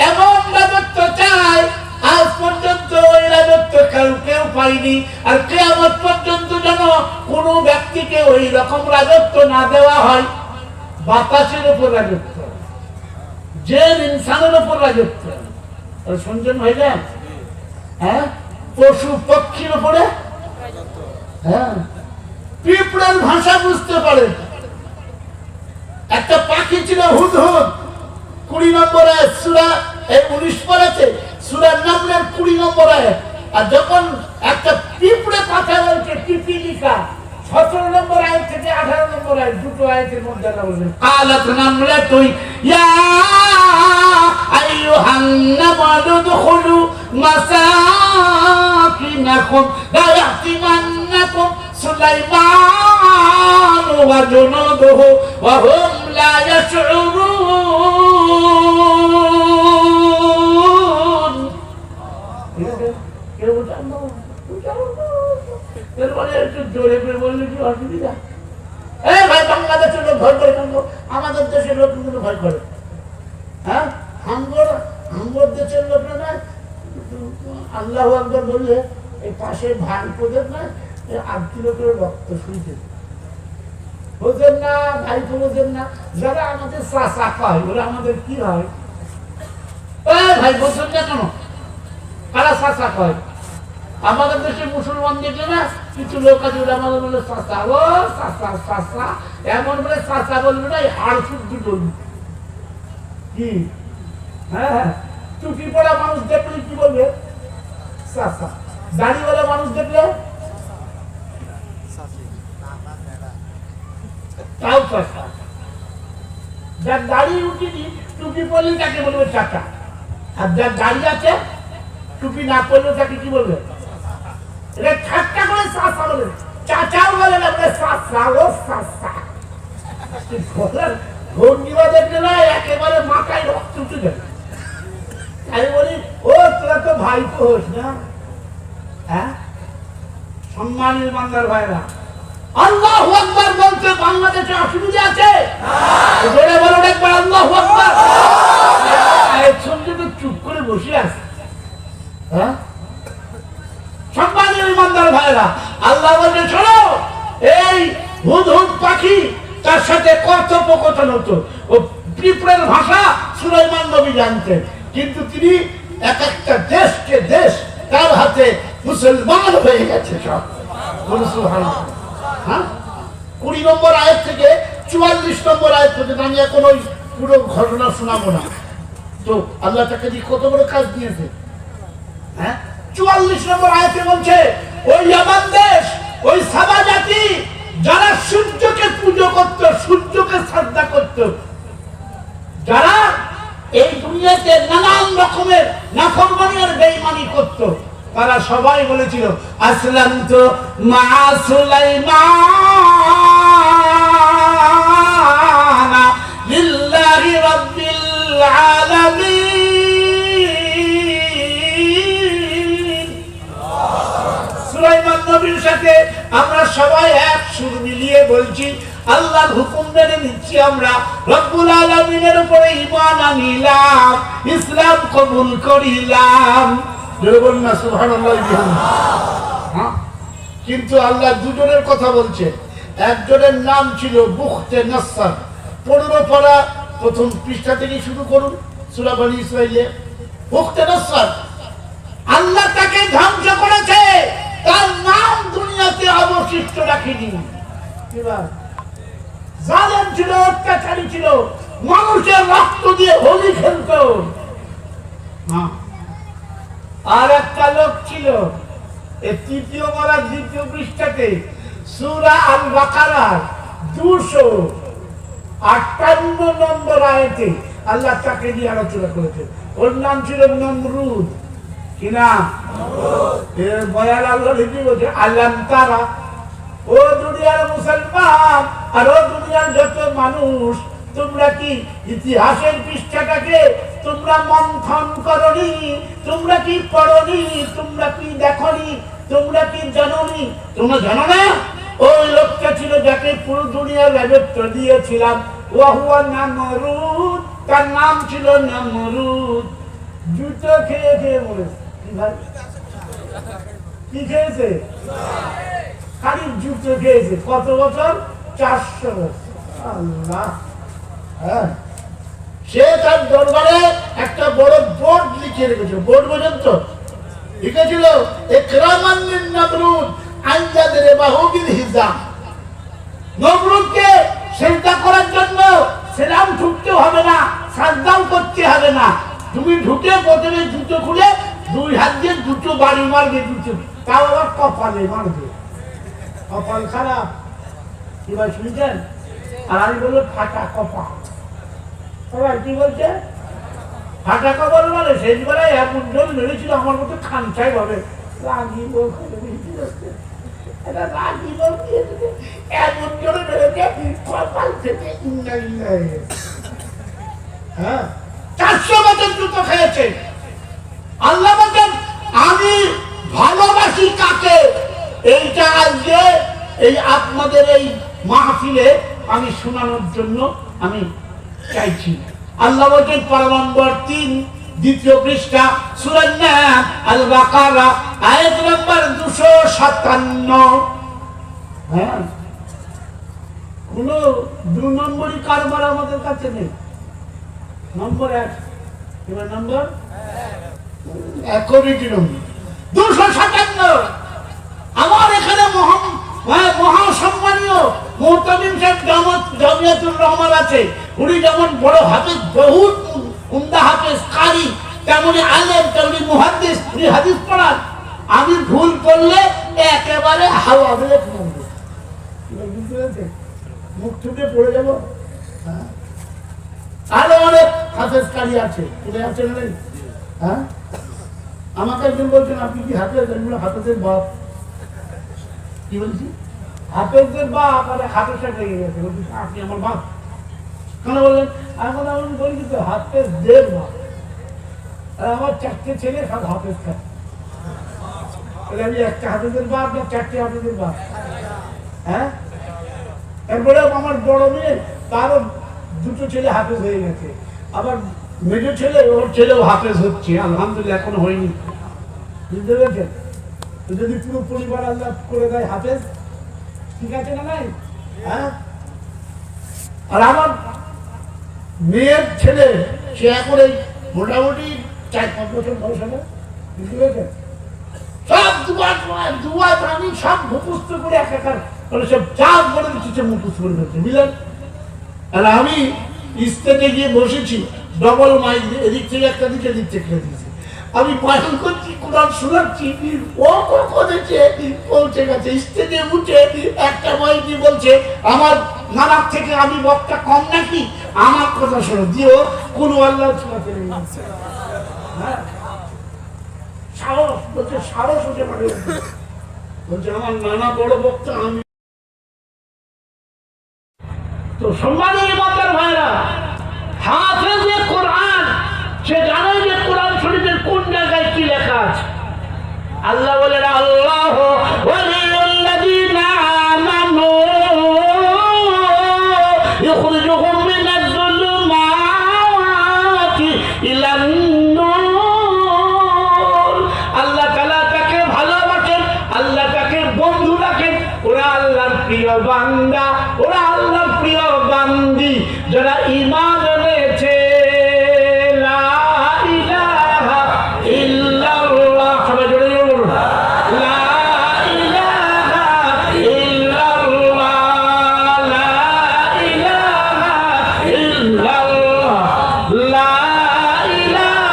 এমন রাজত্ব চাই আজ পর্যন্ত ওই রাজত্ব কেউ পায়নি। আর কিয়ামত পর্যন্ত যেন কোন ব্যক্তিকে ওই রকম রাজত্ব না দেওয়া হয়। বাতাসের উপর রাজত্ব, যে ইনসানের উপর রাজত্ব, শুনছেন ভাইজান? হ্যাঁ, পশু পক্ষীর উপরে, হ্যাঁ, পিঁপড়ের ভাষা বুঝতে পারে। একটা পাখি ছিল হুদহুদ, 20 নম্বর আয়াত সূরা 19 পড়েছে সূরা নামলের 20 নম্বর আয়াত। আর যখন একটা পিঁপড়ে কথা বলছে পিপিলিকা 17 নম্বর আয়াত থেকে 18 নম্বর আয়াত, দুটো আয়াতের মধ্যে আল্লাহ বলেন কালাত নামলাতু ইয়া আইয়ুহান নামলু দুখুলু মাসাকিনাকুম লা ইয়াতিমান্নাকুম সুলাইমান ওয়া জুনুদুহু ওয়া হুম লা ইয়াশউরুন। কেউ জানো এরপরে একটু জোরে করে বললে কি অসুবিধা? এই ভাই, বাংলাদেশের লোক ভয় করে কেন? আমাদের দেশের লোক কিন্তু ভয় করে। হ্যাঁ, হাঙ্গর দেশের লোকরা না আল্লাহু আকবার বললে এই পাশে ভাই পোদের না 8 কিলো করে রক্ত শুইতে বোঝেন না, ভাই তো বোঝেন না। যারা আমাদের চাচা কয় ওরা আমাদের কি হয়? ভাই বোঝেন না কেন? কারা চাচা কয়? আমাদের দেশে মুসলমান দেখলে না কিছু লোক আছে ওরা আমাদের বলে চাচা, ও চাচা চাচা, এমন বলে চাচা বলবে না, হাড় শুদ্ধি বলবে। কি? হ্যাঁ, টুপি পড়া মানুষ দেখলে কি বলবে? চাচা। দাড়িওয়ালা মানুষ দেখলে তাও চাচা। যার দাড়ি উঠিনি টুপি পরলে তাকে বলবে চাচা। আর যার দাড়ি আছে টুপি না পরলে তাকে কি বলবে? এটা ঠাট্টা করে চাচা বলে, চাচাও বলে না, বলে চাচা, ও চাচা। ভঙ্গিমা দেখলে না একেবারে মাথায় রক্ত উঠে যাবে। তাই বলি, ও তোরা তো ভাই হোস না। হ্যাঁ, সম্মানের বান্দার ভাইরা, আল্লাহু আকবার বলতে বাংলাদেশে অসুবিধা আছে? জোরে বলুন একবার আল্লাহু আকবার। একসঙ্গে চুপ করে বসে আছে। হ্যাঁ, সম্মানের ইমানদার ভাইরা, আল্লাহ বলতে শোনো, এই হুদহুদ পাখি তার সাথে কথোপকথন হতো। ও পিঁপড়ের ভাষা সুলাইমান নবী জানতেন, কিন্তু তিনি এক একটা দেশকে দেশ তার হাতে মুসলমান হয়ে গেছে সব। হ্যাঁ, 20 নম্বর আয়াত থেকে 44 নম্বর আয়াত পর্যন্ত আমি এখন ওই পুরো ঘটনা শোনাবো না। তো আল্লাহ তাকে দিয়ে কত বড় কাজ দিয়েছে। হ্যাঁ, 44 নম্বর আয়াতে বলছে ওই ইয়ামান দেশ, ওই সাবা জাতি যারা সূর্যকে পুজো করত, সূর্যকে শ্রদ্ধা করত, যারা এই দুনিয়াতে নানান রকমের নাফরমানি আর বেঈমানি করত, তারা সবাই বলেছিল আসলামতু মা সুলাইমান লিল্লাহি রাব্বিল আলামিন। সুলাইমান নবীর সাথে আমরা সবাই এক সুর মিলিয়ে বলছি আল্লাহর হুকুম মেনে নিচ্ছি, আমরা রব্বুল আলামিনের উপরে ঈমান আনিলাম, ইসলাম কবুল করিলাম। বলুন না সুবহানাল্লাহ। কিন্তু আল্লাহ দুজনের কথা বলছে। একজনের নাম ছিল বুখতে নাসর। 15 পারা প্রথম পৃষ্ঠা থেকে শুরু করুন সূরা বনী ইসরাঈলে। বুখতে নাসর আল্লাহ তাকে ধ্বংস করেছে, তার নাম দুনিয়াতে অবশিষ্ট রাখেনি। জালেম ছিল, অত্যাচারী ছিল, মানুষের রক্ত দিয়ে হোলি খেলত। আর একটা লোক ছিল এই তৃতীয় পারার দ্বিতীয় পৃষ্ঠাতে সূরা আল বাকারার 258 নম্বর আয়াতে আল্লাহ তাকে নিয়ে আলোচনা করেছেন। ওর নাম ছিল নমরুদ। কি নাম? এর বয়ান আল্লাহ লিখে বলছে, আল্লাহ তারা, ও দুনিয়ার মুসলমান আর ও দুনিয়ার যত মানুষ, তোমরা কি ইতিহাসের পৃষ্ঠাটাকে তোমরা মন্থন করনি? তোমরা কি পড়নি? তোমরা কি দেখনি? তোমরা কি জানোনি? তোমরা জানো না ওই লোকটা ছিল যাকে পুরো দুনিয়ার রাজত্ব দিয়েছিলাম, ওয়াহুয়া নমরুদ, তার নাম ছিল নমরুদ। জুতো খেয়ে খেয়ে মরেছে। কি খেয়েছে? খালি জুতো খেয়েছে। কত বছর? 400 বছর। আল্লাহ। হ্যাঁ, সে তার দরবারে একটা বড় বোর্ড লিখে রেখেছিল। বোর্ড পর্যন্ত লিখেছিল, ইকরামান মিন নমরুদ আনজাদের বাহুবিল হিজাম। নমরুদকে সেজদা করার জন্য সেলাম ঠুকতে হবে না, সাজদাও করতে হবে না। তুমি ঢুকে প্রথমে জুতো খুলে 2 হাত দিয়ে দুটো বাড়ি মারবে, জুতো, তাও আবার কপালে মারবে। কপাল খারাপ, কি ভাই শুনছেন? আর আমি বললো ফাটা কপাল। সবাই কি বলছে? ফাটা কপাল মানে শেষ বেলায় এমন জন মেরেছিল আমার মতো খানসাই ভাবে রাগিব, রাগিব এমন জনে মেরেছে কপাল থেকে। হ্যাঁ, 400 বছর জুতো খেয়েছে। আল্লাহ বলেন, আমি ভালোবাসি কাকে, এইটা আজকে এই আপনাদের এই মাহফিলে আমি শোনানোর জন্য আমি চাইছি। আল্লাহ বলেন পারা নম্বর 3 দ্বিতীয় পৃষ্ঠা সূরা আল বাকারা আয়াত নম্বর 257। হ্যাঁ, কোন 2 নম্বরই কারবার আমাদের কাছে নেই। নম্বর 1, এবার নম্বর 257। আমার এখানে মহাসম্মানীয় মুহতামিম সাহেব জামিয়াতুর রহমান আছে। উনি যেমন বড় হাফেজ, বহুত উমদা হাফেজ কারি, তেমনি আলেম, তেমনি মুহাদ্দিস, উনি হাদিস পড়ান। আমি ভুল করলে একেবারে হাওয়া বেলে মুখ ঠুকে পড়ে যাবো। আরো অনেক হাফেজ কারি আছে, উনি আছেন নেই? হ্যাঁ, আমাকে একজন বলছেন, আপনি কি হাফেজ? হাফেজের বাপ। কি বলছি? হাফেজের বাপ। আর হাফেজটা লেগে গেছে, আপনি আমার বাপ কেন বললেন? এখন আমি বলি কিন্তু হাফেজদের বাপ। আর আমার 4টে ছেলে সব হাফেজ খায়। আমি একটা হাফেজের বাপ না 4টে হাফেজের বাপ? হ্যাঁ, তারপরে আমার বড় মেয়ে, তারও 2টো ছেলে হাফেজ হয়ে গেছে। আবার মেজো ছেলে, ওর ছেলেও হাফেজ হচ্ছে, আলহামদুলিল্লাহ, এখনো হয়নি। বুঝতে পেরেছেন? যদি পুরো পরিবার আল্লাহ করে দেয় হাফেজ, ঠিক আছে না নাই? হ্যাঁ, আর আমার মেয়ের ছেলে, সে এখন এই মোটামুটি 4-5 বছর বয়স হবে। বুঝতে পেরেছেন? সব দুয়া আমি সব মুখস্থ করে একাকার করে সব চাপ বলে দিচ্ছে, মুখস্থ করে দিচ্ছে, বুঝলেন? আর আমি স্টেজে গিয়ে বসেছি, ডবল মাইক, এদিক থেকে একটা দিকে, এদিক থেকে দিয়েছি। আমি বয়ান করছি, কোরআন শোনাচ্ছি, ও কখন পৌঁছে গেছে। স্টেজে উঠে একটা মাইকি বলছে, আমার নানার থেকে আমি বক্তা কম নাকি? আমার কথা শোনো দিও, কোন আল্লাহ শোনাতে নেই। হ্যাঁ, সাহস বলছে, সাহস হতে পারে, বলছে আমার নানা বড় বক্তা, আমি। তো সম্মানের মাতার ভাইরা, হাফেজে কোরআন, সে জানে যে কোরআন শরীফের কোন জায়গায় কি লেখা আছে। আল্লাহ বলেন, আল্লাহ ওয়ালিউল্লাযীনা আমানু ইখরিজুহুম মিনাজ-যুলুমাতি ইলান নূর। আল্লাহ তাআলা তাকে ভালোবাসেন, আল্লাহ তাকে বন্ধু রাখেন। ওরা আল্লাহর প্রিয় বান্দা, ওরা আল্লাহর প্রিয় বান্দি, যারা ঈমান এনেছে। লা ইলাহা ইল্লাল্লাহ, সবাই জোরে জোরে বলুন, লা ইলাহা ইল্লাল্লাহ, লা ইলাহা ইল্লাল্লাহ, লা ইলাহা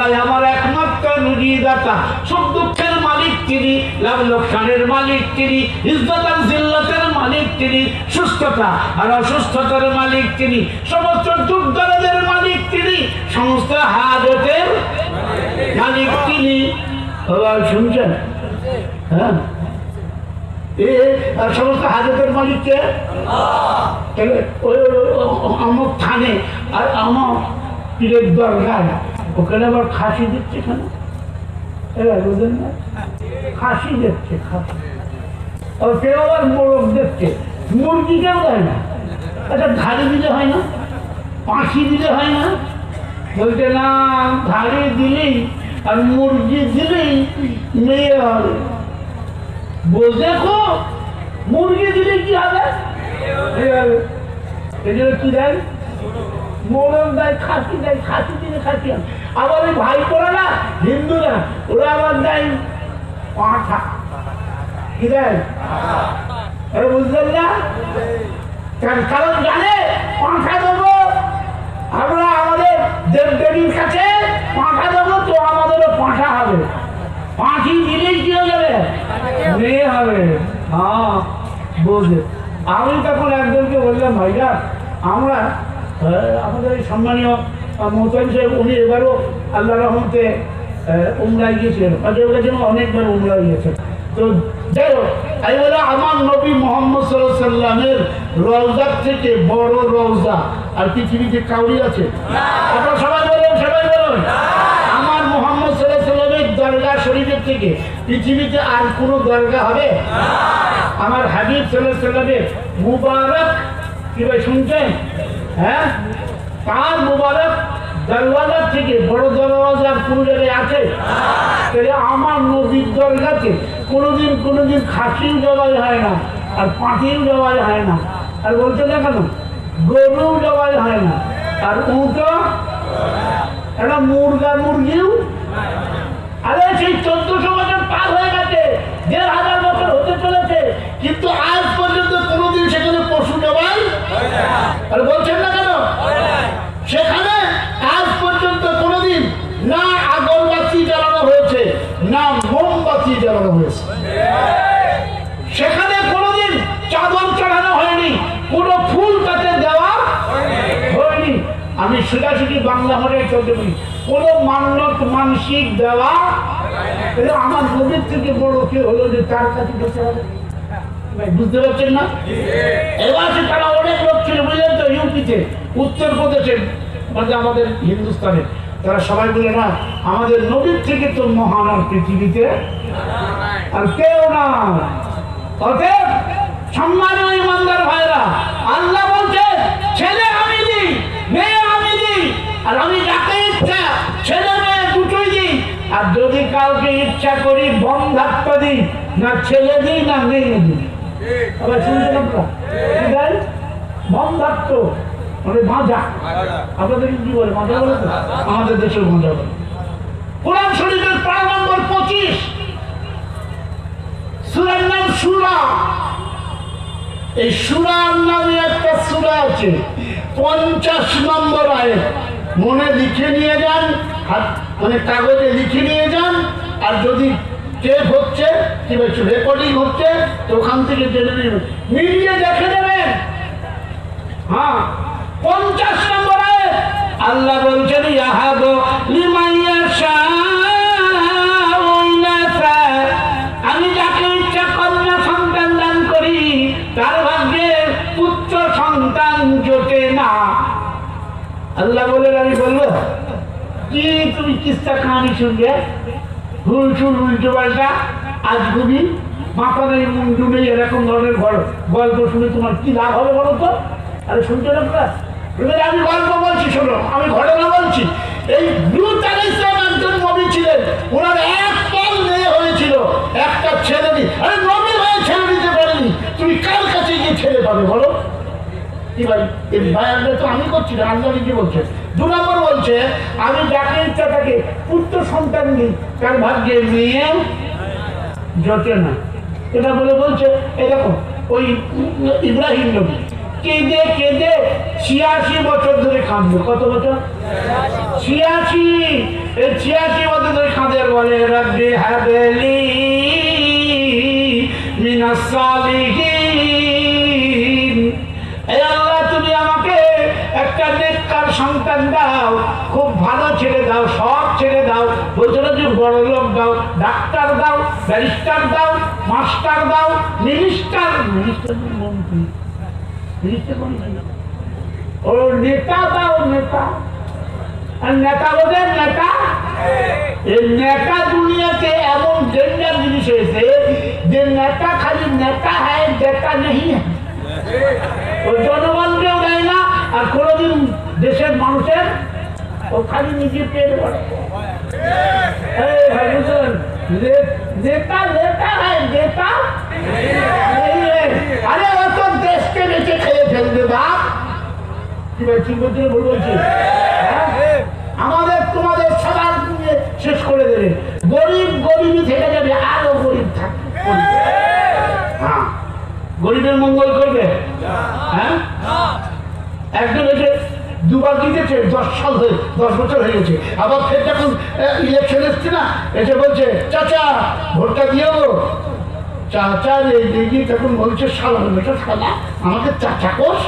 আল্লাহ আমার একমাত্র রুজিদাতা, সুখ দুঃখের মালিক তিনি, লাভ লোকসানের মালিক তিনি, ইজ্জত আর জিল্লাতের মালিক তিনি, সুস্থতা আর অসুস্থতার মালিক তিনি, সমস্ত দুঃখ দরদের মালিক তিনি, সমস্ত হাজতের মালিক তিনি। শুনছেন? হ্যাঁ, সমস্ত হাজতের মালিককে আমার থানে আর আমার পীরের দরগায় ওখানে আবার খাসি দিচ্ছে কেন? বুঝলেন না? খাসি দিচ্ছে, খাসি। আর কেউ আবার মোরগ দিচ্ছে, মুরগিকেও দেয় না। আচ্ছা, ধাড়ি দিলে হয় না? পাখি দিলে হয় না? বলছে না, ধাড়ি দিলেই আর মুরগি দিলেই মেয়ে হবে। দেখো, মুরগি দিলে কি হবে? কি দেয়? মোরগ দেয়, খাসি দেয়, খাসি দিলে খাসি হবে। আবার ওই ভাই করা না হিন্দুরা, ওরা আবার দেয় পাঁঠা। কি দেয়? বুঝলেন না? কারণ জানে পাঁঠা দেবো আমরা, আমাদের দেবদেবীর কাছে পাঁঠা দেবো, তো আমাদেরও পাঁঠা হবে। পাঁঠি দিলেই কি হয়ে যাবে? মেয়ে হবে। হ্যাঁ, বুঝলে। আমি তখন একজনকে বললাম, ভাইরা আমরা আমাদের এই সম্মানীয় মোহতামিম সাহেব, উনি এবারও আল্লাহ রহমতে উমরায় গিয়েছিলেন, অনেকবার উমরায় গিয়েছেন। তো যাই হোক, আমি বলে আমার নবী মোহাম্মদ সাল্লাল্লাহু আলাইহি সাল্লামের রওজার থেকে বড় রওজা আর পৃথিবীতে কাউরি আছে? আপনারা সবাই বলুন, সবাই বলুন। আমার মোহাম্মদ সাল্লাল্লাহু আলাইহি সাল্লামের দরগা শরীফের থেকে পৃথিবীতে আর কোনো দরগা হবে? আমার হাবিব সাল্লাল্লাহু আলাইহি সাল্লামের মুবারক, কি ভাই শুনছেন? হ্যাঁ, তার মুবারক দরওয়াজার থেকে বড় দরওয়াজার কোনো জায়গায় আছে? তাহলে আমার নবীর দরগাতে কোনোদিন খাসিও জবাই হয় না, আর পাঁঠিও জবাই হয় না, আর বলতে না কেন গরুও জবাই হয় না, আর উঁটো একটা মুরগিও। আরে সেই 1400 বছর পার হয়ে গেছে, 1500 বছর হতে চলেছে, কিন্তু আজ পর্যন্ত কোনোদিন সেখানে পশু জবাই। আর বলছেন না কেন? সেখানে আজ পর্যন্ত কোনোদিন না আগরবাতি জ্বালানো হয়েছে, না মোমবাতি জ্বালানো হয়েছে। সেখানে কোনোদিন চাদর চড়ানো হয়নি, কোনো ফুল তাতে দেওয়া হয়নি। আমি সোজাসুজি বাংলা হলে চলতে পারি, কোনো মান্যত মানসিক দেওয়া। আমার নবীর থেকে বড় কে হলো যে তার কাছে যেতে হবে? বুঝতে পারছেন না? এবার তারা অনেক লোক ছিল, বুঝলেন তো, ইউপিতে, উত্তরপ্রদেশে, মানে আমাদের হিন্দুস্তানে, তারা সবাই বলে না আমাদের নবীর থেকে তো মহান আর পৃথিবীতে আর কেউ না। অতএব সম্মানীয় ইমানদার ভাইরা, আল্লাহ বলছে ছেলে আমি দিই, মেয়ে আমি দিই, আর আমি যাকে ইচ্ছা ছেলে মেয়ে দুটোই দিই। আর যদি কাউকে ইচ্ছা করি বন্ধাত্ম দিই, না ছেলে দিই না মেয়ে দিই। আবার শুনছেন আপনারা? বন্ধাত্ম মানে ভাজা, আপনাদের কি বলে? ভাজা বলে তো, আমাদের দেশের ভাজা বলে। কোরআন শরীফের পারা নম্বর 25, সূরার নাম সূরা। এই সূরার নামে একটা সূরা আছে, 50 নম্বর আয়াত। মনে লিখে নিয়ে যান, মানে কাগজে লিখে নিয়ে যান, আর যদি টেপ হচ্ছে কি বলছে রেকর্ডিং হচ্ছে তো ওখান থেকে জেনে নেবেন, মিলিয়ে দেখে নেবেন। হ্যাঁ, 50 নম্বর আয়াত আল্লাহ বলছেন ইয়াহাবু লিমান ইয়াশাউ ইনাসা, আমি যাকে ইচ্ছা কন্যা সন্তান দান করি, তার ভাগ্যে পুত্র সন্তান জোটে না। আল্লাহ বলেন আমি বলবো কি তুমি কিস্তা কাহানি শুনবে, হুলচুল উল্টো পাল্টা আজগুবি মাথা নেই মুন্ডু নেই এরকম ধরনের গল্প শুনে তোমার কি লাভ হবে বলো তো? আরে শুনছো না তোমরা? আমি গল্প বলছি, শোনো, আমি ঘটনা বলছি। এই লূত আলাইহিস সালাম একজন নবী ছিলেন, ওনার একদল মেয়ে হয়েছিল, একটা ছেলে নেই। আরে নবী হয়ে ছেলে নিতে পারেনি, তুমি কার কাছে গিয়ে ছেলে পাবে বলো? কি ভাই, এই বায়ানটা তো আমি করছি না, আল্লাহ কি বলছে? 2 নম্বর বলছে আমি যাকে ইচ্ছা তাকে পুত্র সন্তান দিই, তার ভাগ্যে মেয়ে জোটে না। এটা বলে বলছে এরকম ওই ইব্রাহিম নবী কেঁদে কেঁদে 86 বছর ধরে কাঁদলো। কত বছর? 86। এই 86 বছর ধরে কাঁদে বলে রব্বি হাবলি মিনাস সালিহিন, এই আল্লাহ তুমি আমাকে একটা নেককার সন্তান দাও, খুব ভালো ছেড়ে দাও, সব ছেড়ে দাও, বলছো না যে বড় লোক দাও, ডাক্তার দাও, ব্যারিস্টার দাও, মাস্টার দাও, মিনিস্টার মন্ত্রী, ও নেতা দাও, নেতা। আর নেতা বোঝেন নেতা, এই নেতা দুনিয়াতে এমন ডেঞ্জার জিনিস হয়েছে যে নেতা খালি নেতা হয়, নেতা নেই। ও জনগণকেও দেয় না, আর কোনোদিন দেশের মানুষের ও খালি নিজের পেট ভরে। নেতা নেতা হয়, নেতা। আরে ও তো দেশকে বেঁচে খেয়ে ফেলবে বাপ। কি ভাই ঠিক বলছি, ভুল বলছি? আমাদের তোমাদের সবার শেষ করে দেবে, গরিব গরিবই থেকে যাবে, আরো গরিব থাকবে। হ্যাঁ, গরিবের মঙ্গল করবে? হ্যাঁ, একজন এসে দুবার জিতেছে, 10 বছর হয়ে গেছে, আবার ফের যখন ইলেকশন এসছে না, এসে বলছে চাচা ভোটটা দিয়ে দেবো। চাচা এই তখন বলছে শালা, শালা আমাকে চাচা কোষ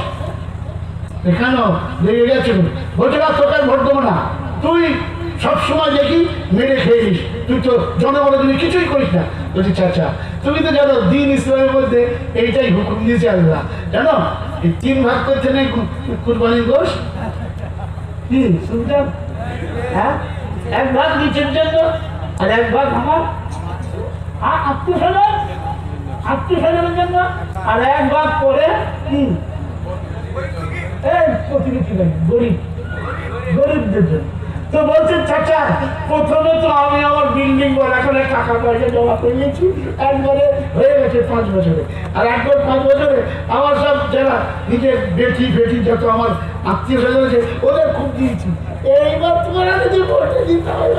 এখানেও লেগে গেছে, বলছে না তোকে ভোট দেবো না, তুই সবসময় দেখি মেরে খেয়েছিস, তুই তো জনগণের জন্য কিছুই করিস না। বলছি চাচা তুমি তো জানো দিন ইসলামের মধ্যে এইটাই হুকুম দিয়েছে আল্লাহ, জানো এই 3 ভাগ করছে না কুরবানির গোশত, কি শুনছেন? হ্যাঁ, 1 ভাগ নিচের জন্য আর 1 ভাগ আমার আত্মীয়-স্বজনের জন্য, আর 1 ভাগ পরে কি প্রতিবেশী গরিবদের জন্য। তো বলছেন চাচা প্রথমে তো আমি আমার বিল্ডিং এখন টাকা পয়সা জমা করে নিয়েছি, একবারে হয়ে গেছে 5 বছরে, আর একবার 5 বছরে আমার সব যারা নিজের বেটি বেটি যত আমার আত্মীয় স্বজন আছে ওদের খুব দিয়েছি। এইবার তোমরা যদি বলতে দিতে হয়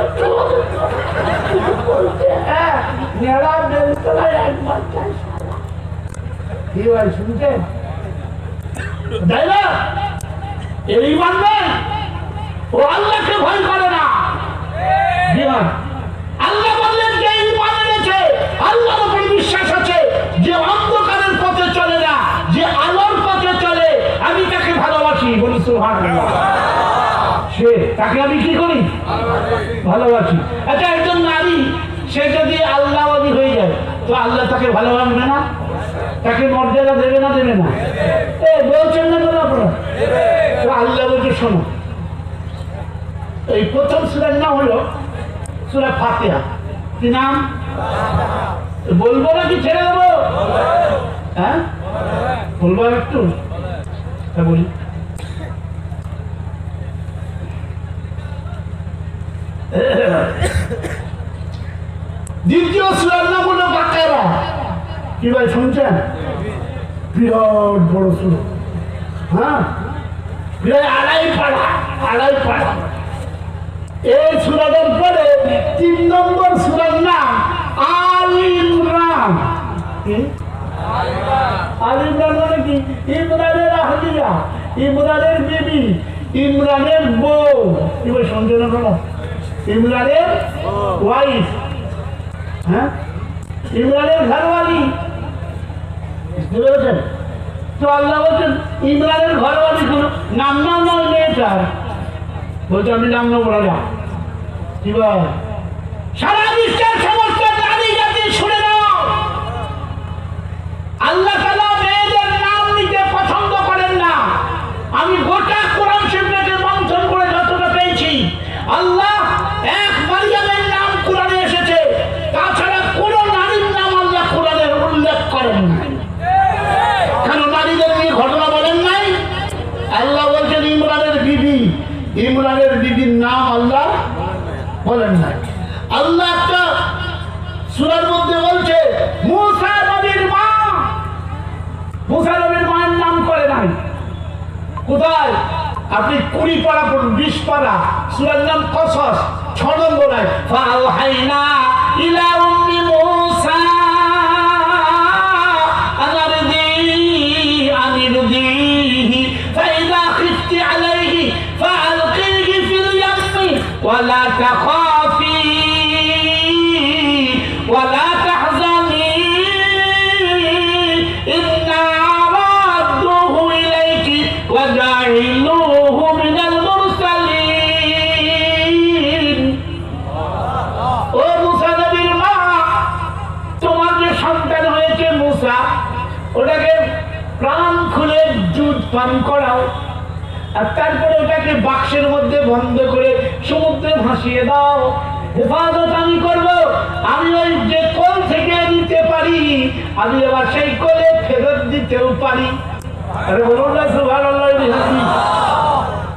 কি ভাই শুনছেন? তাই না? এই মানবেন ও আল্লাহকে ভয় করে না। আল্লাহ বললেন যে ঈমান এনেছে, আল্লাহর উপরে বিশ্বাস আছে, যে অন্ধকারের পথে চলে না, যে আলোর পথে চলে, আমি তাকে ভালোবাসি। বলি সুবহানাল্লাহ। সে তাকে আমি কি করি? ভালোবাসি। আচ্ছা একজন নারী সে যদি আল্লাহওয়ালি হয়ে যায় তো আল্লাহ তাকে ভালোবাসবে না? তাকে মর্যাদা দেবে না? দেবে না? বলছেন না বলো আপনারা? আল্লাহ বলছে শোনো, এই প্রথম সূরার নাম হলো সূরা ফাতিহা। কি নাম? বলবো নাকি ছেড়ে দেবো? হ্যাঁ বলবো একটু, বলি। দ্বিতীয় সূরার নাম হলো বাকারা। কি ভাই শুনছেন? বিরাট বড় সূরা। হ্যাঁ, প্রায় 2.5 পারা। এই সূরাটার পরে 3 নম্বর সূরার নাম আল ইমরান। কি আল ইমরান মানে কি? ইমরানের আহলিয়া, ইমরানের বিবি, ইমরানের বউ। কি ভাই শুনছেন আপনারা? ইমরানের ওয়াইফ, হ্যাঁ, ইমরানের ঘরওয়ালি। বুঝতে পেরেছেন? তো আল্লাহ বলছেন ইমরানের ঘরওয়ালি কোনো নাম নয় মেয়েটার। বলছে আমি নাম নেবো রাজা। কি বল? সারা বিশ্বের সমস্ত নারী জাতি শুনে নাও, আল্লাহ তাআলা মেয়েদের নাম নিতে পছন্দ করেন না। আমি গোটা কোরআন শরীফকে মন্থন করে যতটা পেয়েছি, আল্লাহ এক মারিয়ামের নাম কোরআনে এসেছে, তাছাড়া কোন নারীর নাম আল্লাহ কোরআনে উল্লেখ করেন না। কেন নারীদের নিয়ে ঘটনা বলেন নাই? আল্লাহ বলছেন ইমরানের বিবি, ইমরানের বিবির নাম আল্লাহ বলেন নাই। আল্লাহ একটা সূরার মধ্যে বলছে মুসা নবীর মা, মুসা নবীর মায়ের নাম করে নাই। কোথায়? আপনি 20 পারা পড়ুন, 20 পারা, সূরার নাম কসস, 6 নম্বর আয়াত। ফাআওহাইনা ইলা উম্মি মুসা আনিরদিহি ফাইযা খিফতি আলাইহি ফাআলকিহি ফিল ইয়াম্মি ওয়ালা তাখা ওটাকে প্রাণ খুলে দুধ পান করাও, আর তারপরে ওটাকে বাক্সের মধ্যে বন্ধ করে সমুদ্রে ভাসিয়ে দাও। হেফাজত আমি করব, আমি ওই যে কোল থেকে দিতে পারি, আমি আবার সেই কোলে ফেরত দিতেও পারি। আরে বলুন না সুবহানাল্লাহ।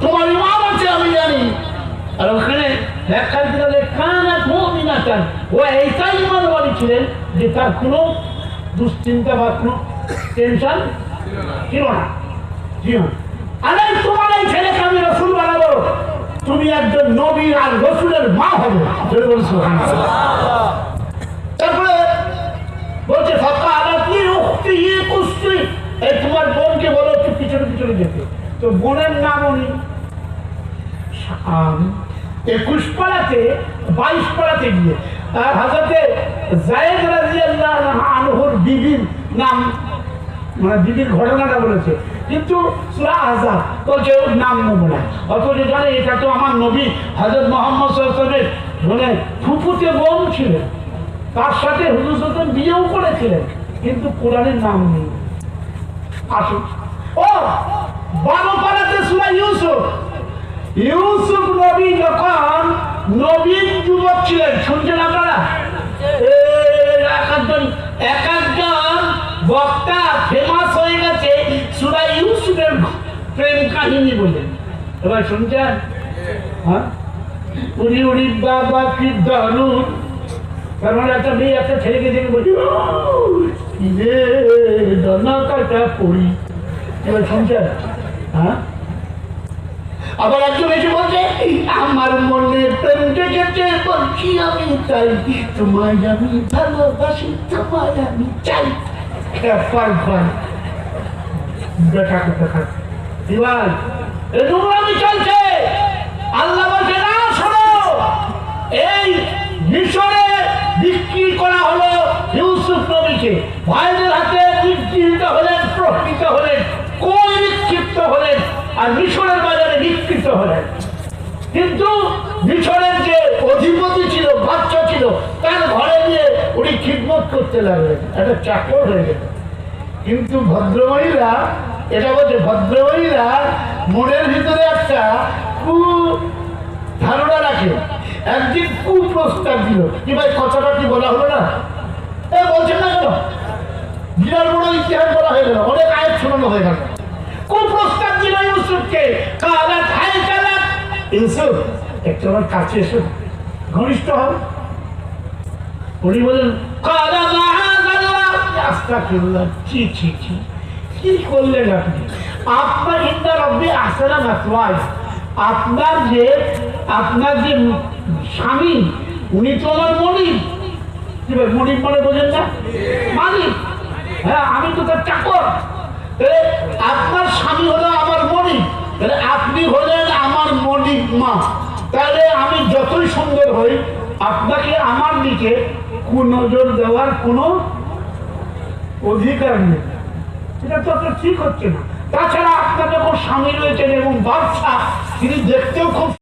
তোমার ইমান আছে আমি জানি। আর ওখানে ব্যাখ্যা দিলে কানাত মুমিনাতান, ও এইটাই ইমানওয়ালী ছিলেন যে তার কোনো দুশ্চিন্তা বা কোনো টেনশন ছিল না। আরে তোমার এই ছেলেকে আমি রসুল বানাবো, তুমি একজন নবী আর রসুলের মা হবে। তারপরে বলছে এই তোমার বোনকে বলো একটু পিছনে পিছনে যেতে। তো বোনের নাম উনি 21 পাড়াতে 22 পাড়াতে গিয়ে হযরতে যায়েদ রাদিয়াল্লাহু আনহুর বিবির নাম, মানে বিবির ঘটনাটা বলেছে, কিন্তু সূরা আহজাব বলছে ওর নাম নেব না। অথচ জানে এটা তো আমার নবী হযরত মুহাম্মদ সাল্লাল্লাহু আলাইহি ওয়াসাল্লামের মানে ফুফুতে বোন ছিলেন, তার সাথে হুজুর সাল্লাল্লাহু আলাইহি ওয়াসাল্লাম বিয়েও করেছিলেন, কিন্তু কোরআনের নাম নেই। আসুন ও 12 পারাতে সূরা ইউসুফ, ইউসুফ নবী যখন নবীন যুবক ছিলেন, শুনছেন আপনারা? এক একজন বক্তা ফেমাস হয়ে গেছে সূরা ইউসুফের প্রেম কাহিনী বলে। এবার শুনছেন? হ্যাঁ, উড়ি উড়ি বাবা কি দারুণ। তার মানে একটা মেয়ে একটা ছেলেকে দেখে বলছি ডানা কাটা পড়ি। এবার শুনছেন? হ্যাঁ, আবার একজন এসে বলছে আমার মনে প্রেম ডেকেছে, বলছি আমি চাই তোমায়, আমি ভালোবাসি তোমায়, আমি চাই। দেখা দেখা দিবাল এটুকু আমি চলছে। আল্লাহ বলছে না শোনো, এই মিশরে বিক্রি করা হলো ইউসুফ নবীকে, ভাইদের হাতে নিগৃহীত হলেন, প্রকৃত হলেন, কোন নিক্ষিপ্ত হলেন, আর মিশরের বাজারে বিকৃত হলেন। কিন্তু মিশরের যে অধিপতি ছিল, বাচ্চা ছিল, তার ঘরে গিয়ে উনি খিদমত করতে লাগলেন, একটা চাকর হয়ে গেল। কিন্তু ভদ্রমহিলা, এটা বলছে ভদ্রমহিলা মনের ভিতরে একটা ধারণা রাখে। একদিন কুপ্রস্তাব দিল, কি ভাই কথাটা কি বলা হলো না? এ বলছেন না কেন? বিরাট বড় ইতিহাস বলা হয়ে গেল, অনেক আয়াত শোনানো হয়ে গেল। কুপ্রস্তাব দিল ইউসুফকে, কালাত হাই কালাত, ইউসুফ একটু আমার কাছে এসো, ঘনিষ্ঠ হও। উনি বলেন কালা মাআযাল্লাহ, আস্তাগফিরুল্লাহ, ছি ছি ছি, কি করলেন আপনি? আপনার ইন্দা রব্বি আহসানা মাসওয়ায়, আপনার যে স্বামী উনি তো আমার মনিব। কি ভাই মনিব মানে বোঝেন না? মালিক। হ্যাঁ, আমি তো তার চাকর। আপনার স্বামী হলো আমার মনিব, তাহলে আপনি হলেন আমার মনিব মা। তাহলে আমি যতই সুন্দর হই, আপনাকে আমার দিকে কুনজর দেওয়ার কোনো অধিকার নেই। এটা তো আপনার ঠিক হচ্ছে না। তাছাড়া আপনার যখন স্বামী রয়েছেন এবং বাচ্চা, তিনি দেখতেও খুব